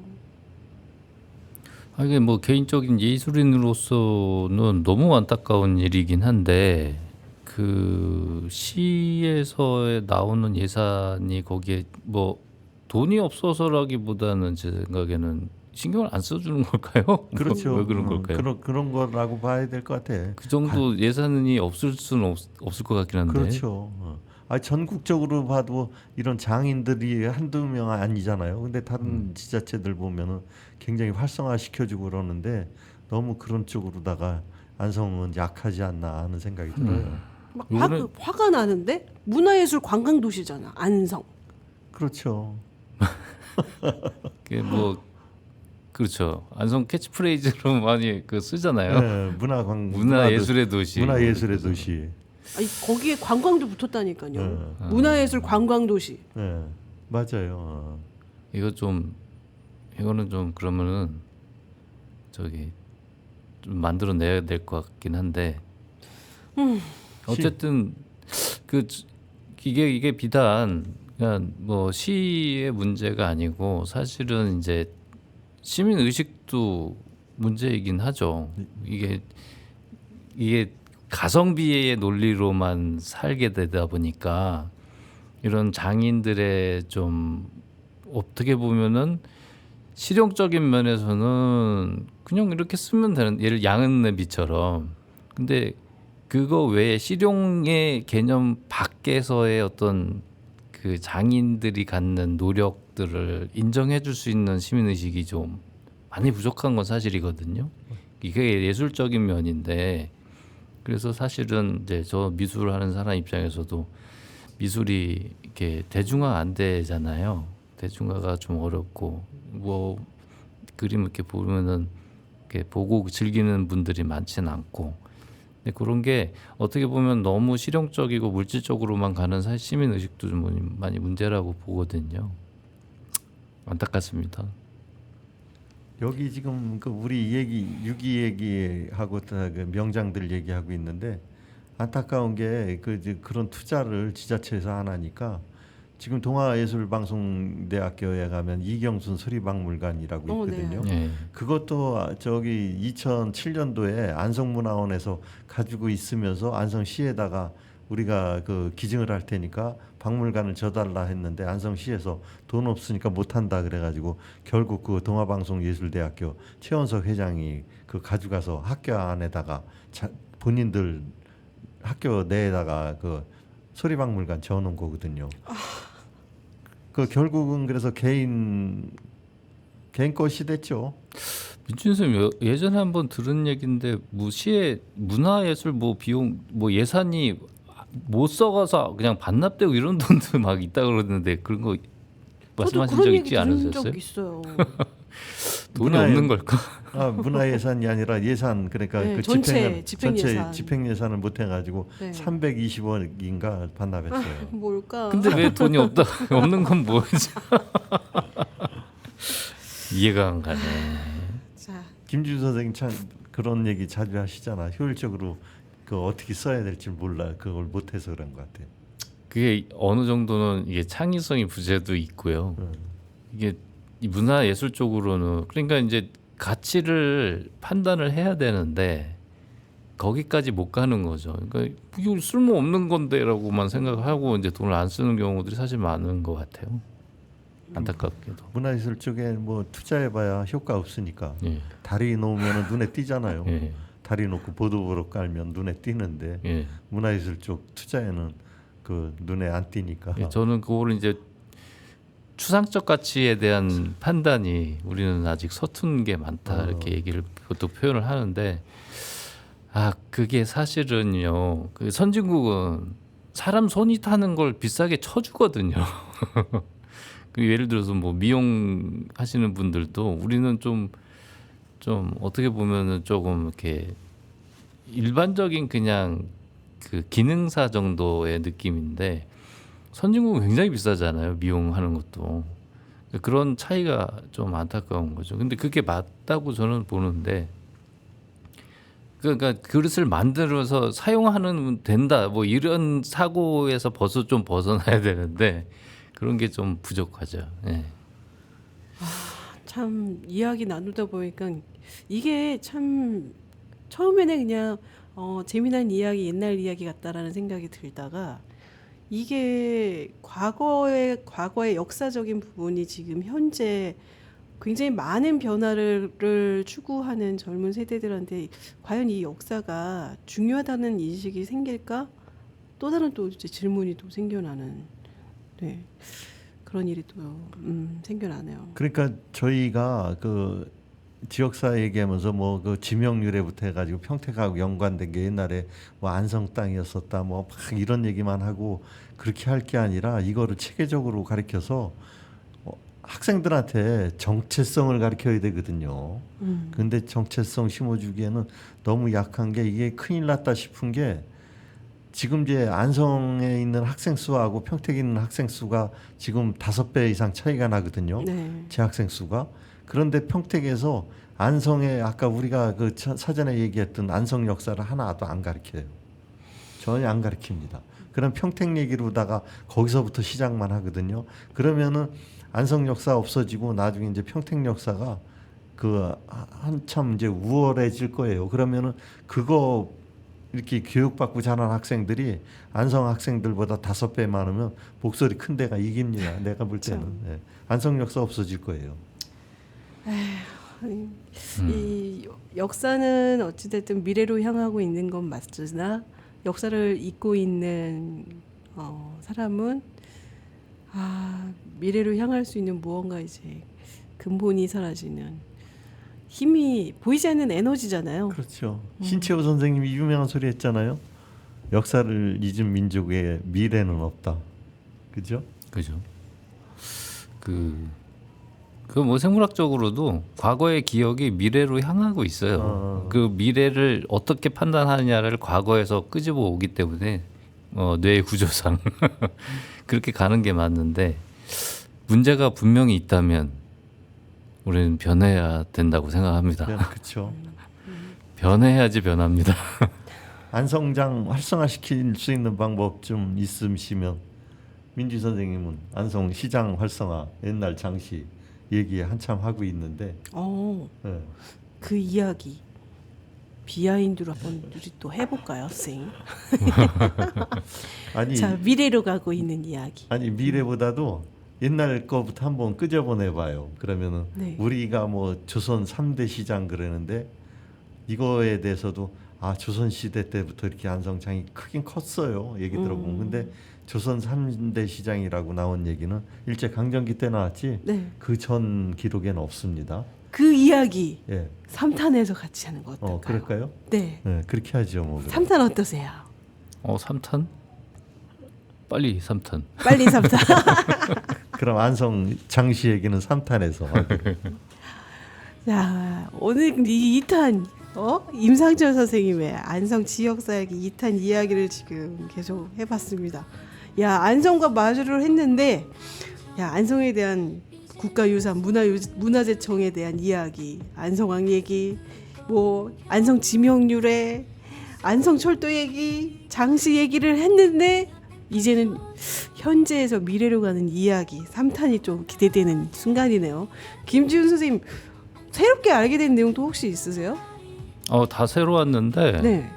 이게 뭐 개인적인 예술인으로서는 너무 안타까운 일이긴 한데 그 시에서 나오는 예산이 거기에 뭐 돈이 없어서라기보다는 제 생각에는 신경을 안 써주는 걸까요? 그렇죠. 왜 그런 걸까요? 그런 거라고 봐야 될 것 같아. 그 정도 예산이 없을 수는 없을 것 같긴 한데. 그렇죠. 전국적으로 봐도 이런 장인들이 한두 명 아니잖아요. 근데 다른 지자체들 보면은 굉장히 활성화 시켜주고 그러는데 너무 그런 쪽으로다가 안성은 약하지 않나 하는 생각이 들어요. 막 요거는- 화가 나는데 문화예술 관광 도시잖아, 안성. 그렇죠. 그게 뭐 그렇죠. 안성 캐치프레이즈로 많이 그 쓰잖아요. 네, 문화예술의 도시. 문화예술의 도시. 아니, 거기에 관광도 붙었다니까요. 네. 문화예술 관광 도시. 네, 맞아요. 이거는 좀 그러면은 저기 좀 만들어내야 될 것 같긴 한데 어쨌든 이게 비단 그냥 뭐 시의 문제가 아니고 사실은 이제 시민 의식도 문제이긴 하죠. 이게 가성비의 논리로만 살게 되다 보니까 이런 장인들의 좀 어떻게 보면은 실용적인 면에서는 그냥 이렇게 쓰면 되는 예를 양은내비처럼 근데 그거 외에 실용의 개념 밖에서의 어떤 그 장인들이 갖는 노력들을 인정해 줄 수 있는 시민의식이 좀 많이 부족한 건 사실이거든요. 이게 예술적인 면인데 그래서 사실은 이제 저 미술하는 사람 입장에서도 미술이 이렇게 대중화 안 되잖아요. 대중화가 좀 어렵고 뭐 그림 이렇게 보면은 이렇게 보고 즐기는 분들이 많지는 않고 근데 그런 게 어떻게 보면 너무 실용적이고 물질적으로만 가는 시민 의식도 좀 많이 문제라고 보거든요. 안타깝습니다. 여기 지금 그 우리 얘기 6.2 얘기하고 그 명장들 얘기하고 있는데 안타까운 게 그런 투자를 지자체에서 안 하니까 지금 동아예술방송대학교에 가면 이경순 소리박물관이라고 있거든요. 네. 그것도 저기 2007년도에 안성문화원에서 가지고 있으면서 안성시에다가 우리가 그 기증을 할 테니까 박물관을 줘달라 했는데 안성시에서 돈 없으니까 못한다 그래가지고 결국 그 동아방송예술대학교 최원석 회장이 그 가져가서 학교 안에다가 본인들 학교 내에다가 그 소리박물관 지어놓은 거거든요. 그 결국은 그래서 개인 것이 됐죠. 민준 선생님 예전에 한번 들은 얘기인데 시의 문화예술 뭐 비용 뭐 예산이 못 써가서 그냥 반납되고 이런 돈도 막 있다 그러는데 그런 거 말씀하신 적 있지 않으셨어요? 적 있어요. 돈이 문화의- 없는 걸까? 문화예산이 아니라 예산 그러니까 네, 그 전체 집행 집행예산. 집행예산을 못 해가지고 네. 320억인가 반납했어요. 뭘까? 근데 왜 돈이 없다? 없는 건 뭐지? 이해가 안 가네. 자, 김준 선생님 참 그런 얘기 자주 하시잖아. 효율적으로 그 어떻게 써야 될지 몰라. 그걸 못해서 그런 것 같아요. 그게 어느 정도는 이게 창의성이 부재도 있고요. 이게 이 문화 예술 쪽으로는 그러니까 이제 가치를 판단을 해야 되는데 거기까지 못 가는 거죠. 그러니까 이거 쓸모 없는 건데라고만 생각하고 이제 돈을 안 쓰는 경우들이 사실 많은 것 같아요. 안타깝게도. 문화예술 쪽에 뭐 투자해봐야 효과 없으니까 예. 다리 놓으면 눈에 띄잖아요. 예. 다리 놓고 보도보로 깔면 눈에 띄는데 예. 문화예술 쪽 투자에는 그 눈에 안 띄니까. 예, 저는 그거를 이제 추상적 가치에 대한 판단이 우리는 아직 서툰 게 많다 이렇게 얘기를 보통 표현을 하는데 그게 사실은요 그 선진국은 사람 손이 타는 걸 비싸게 쳐주거든요. 그 예를 들어서 뭐 미용 하시는 분들도 우리는 좀 어떻게 보면은 조금 이렇게 일반적인 그냥 그 기능사 정도의 느낌인데 선진국은 굉장히 비싸잖아요. 미용하는 것도. 그런 차이가 좀 안타까운 거죠. 근데 그게 맞다고 저는 보는데 그러니까 그릇을 만들어서 사용하는 된다. 뭐 이런 사고에서 좀 벗어나야 되는데 그런 게 좀 부족하죠. 예. 참 이야기 나누다 보니까 이게 참 처음에는 그냥 재미난 이야기, 옛날 이야기 같다라는 생각이 들다가 이게 과거의 역사적인 부분이 지금 현재 굉장히 많은 변화를 추구하는 젊은 세대들한테 과연 이 역사가 중요하다는 인식이 생길까? 또 다른 또 이제 질문이 또 생겨나는 네. 그런 일이 또 생겨나네요. 그러니까 저희가 그 지역사 얘기하면서 뭐 그 지명유래부터 해가지고 평택하고 연관된 게 옛날에 뭐 안성 땅이었었다 뭐 막 이런 얘기만 하고 그렇게 할 게 아니라 이거를 체계적으로 가르쳐서 학생들한테 정체성을 가르쳐야 되거든요. 근데 정체성 심어주기에는 너무 약한 게 이게 큰일 났다 싶은 게 지금 이제 안성에 있는 학생 수하고 평택에 있는 학생 수가 지금 5배 이상 차이가 나거든요. 네. 재학생 수가. 그런데 평택에서 안성에 아까 우리가 그 사전에 얘기했던 안성 역사를 하나도 안 가르쳐요. 전혀 안 가르칩니다. 그럼 평택 얘기로다가 거기서부터 시작만 하거든요. 그러면은 안성 역사 없어지고 나중에 이제 평택 역사가 그 한참 이제 우월해질 거예요. 그러면은 그거 이렇게 교육받고 자란 학생들이 안성 학생들보다 5배 많으면 목소리 큰 데가 이깁니다. 내가 볼 때는. 네. 안성 역사 없어질 거예요. 이 역사는 어찌됐든 미래로 향하고 있는 건 맞으나 역사를 잊고 있는 사람은 미래로 향할 수 있는 무언가 이제 근본이 사라지는 힘이 보이지 않는 에너지잖아요. 그렇죠. 신채호 선생님이 유명한 소리 했잖아요. 역사를 잊은 민족의 미래는 없다. 그죠? 그죠. 그 뭐 생물학적으로도 과거의 기억이 미래로 향하고 있어요. 그 미래를 어떻게 판단하느냐를 과거에서 끄집어 오기 때문에 뇌의 구조상 그렇게 가는 게 맞는데 문제가 분명히 있다면 우리는 변해야 된다고 생각합니다. 그렇죠. 변해야지 변합니다. 안성장 활성화시킬 수 있는 방법 좀 있으시면 민주 선생님은 안성 시장 활성화 옛날 장시 얘기 한참 하고 있는데 네. 그 이야기 비하인드로 한번 우리 또 해볼까요, 쌤? 아니 자, 미래로 가고 있는 이야기. 아니 미래보다도 옛날 거부터 한번 끄집어내봐요. 그러면은 네. 우리가 뭐 조선 3대 시장 그러는데 이거에 대해서도 조선 시대 때부터 이렇게 안성장이 크긴 컸어요. 얘기 들어보면. 근데 조선 3대 시장이라고 나온 얘기는 일제 강점기 때 나왔지. 네. 그 전 기록에는 없습니다. 그 이야기 예. 3탄에서 같이 하는 거 어떨까요? 그럴까요? 네. 네, 그렇게 하죠, 뭐. 3탄 어떠세요? 3탄? 빨리 3탄. 빨리 3탄. 그럼 안성 장시 얘기는 3탄에서. 자, 오늘 이 2탄 임상철 선생님의 안성 지역사역의 2탄 이야기를 지금 계속 해봤습니다. 야, 안성과 마주를 했는데, 야, 안성에 대한 국가유산 문화재청에 대한 이야기, 안성왕 얘기, 뭐 안성 지명유래, 안성철도 얘기, 장시 얘기를 했는데 이제는 현재에서 미래로 가는 이야기 3탄이 좀 기대되는 순간이네요. 김지훈 선생님 새롭게 알게 된 내용도 혹시 있으세요? 다 새로 왔는데 네.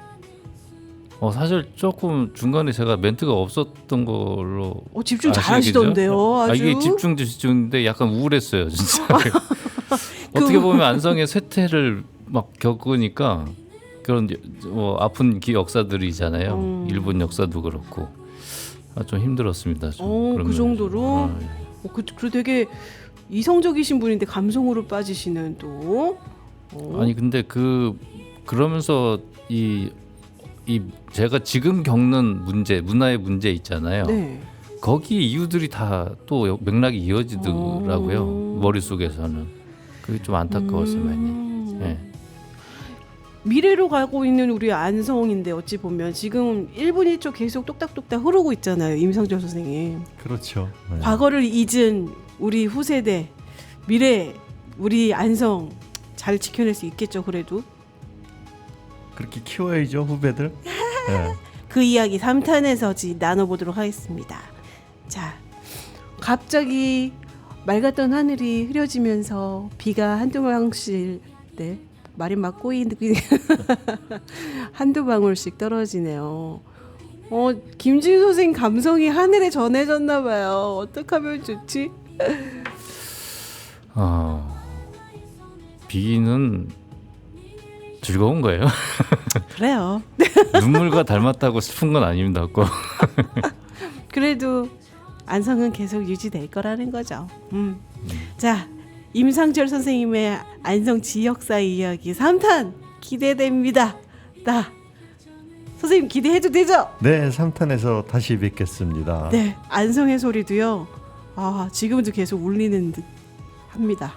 사실 조금 중간에 제가 멘트가 없었던 걸로 집중 아시겠죠? 잘하시던데요. 아주. 이게 집중인데 약간 우울했어요, 진짜. 어떻게 보면 안성의 쇠퇴를 막 겪으니까 그런 아픈 역사들이잖아요. 일본 역사도 그렇고 좀 힘들었습니다. 좀 그 정도로. 그 되게 이성적이신 분인데 감성으로 빠지시는 또. 아니 근데 그러면서 이 제가 지금 겪는 문제, 문화의 문제 있잖아요. 네. 거기 이유들이 다 또 맥락이 이어지더라고요. 머릿속에서는. 그게 좀 안타까웠어요, 많이. 네. 미래로 가고 있는 우리 안성인데 어찌 보면 지금 1분 1초 계속 똑딱똑딱 흐르고 있잖아요. 임상철 선생님. 그렇죠. 네. 과거를 잊은 우리 후세대, 미래 우리 안성 잘 지켜낼 수 있겠죠. 그래도 그렇게 키워야죠 후배들. 네. 그 이야기 3탄에서 나눠보도록 하겠습니다. 자, 갑자기 맑았던 하늘이 흐려지면서 비가 한두 방울씩, 네, 말이 막 꼬이는 한두 방울씩 떨어지네요. 김지우 선생 감성이 하늘에 전해졌나 봐요. 어떡하면 좋지? 비는 즐거운 거예요. 그래요. 눈물과 닮았다고 슬픈 건 아닙니다. 그래도 안성은 계속 유지될 거라는 거죠. 자, 임상철 선생님의 안성 지역사 이야기 3탄 기대됩니다. 선생님 기대해도 되죠? 네, 3탄에서 다시 뵙겠습니다. 네, 안성의 소리도요. 지금도 계속 울리는 듯 합니다.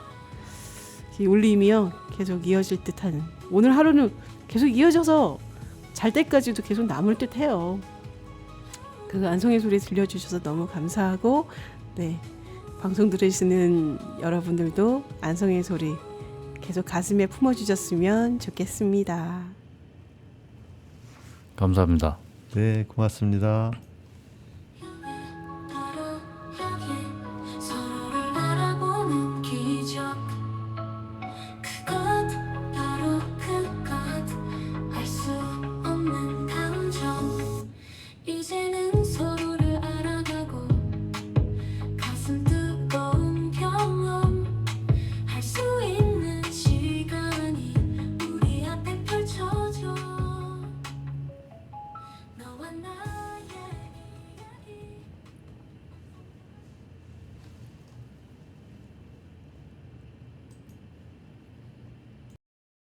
이 울림이요 계속 이어질 듯한, 오늘 하루는 계속 이어져서 잘 때까지도 계속 남을 듯해요. 그 안성의 소리 들려주셔서 너무 감사하고, 네, 방송 들으시는 여러분들도 안성의 소리 계속 가슴에 품어주셨으면 좋겠습니다. 감사합니다. 네, 고맙습니다.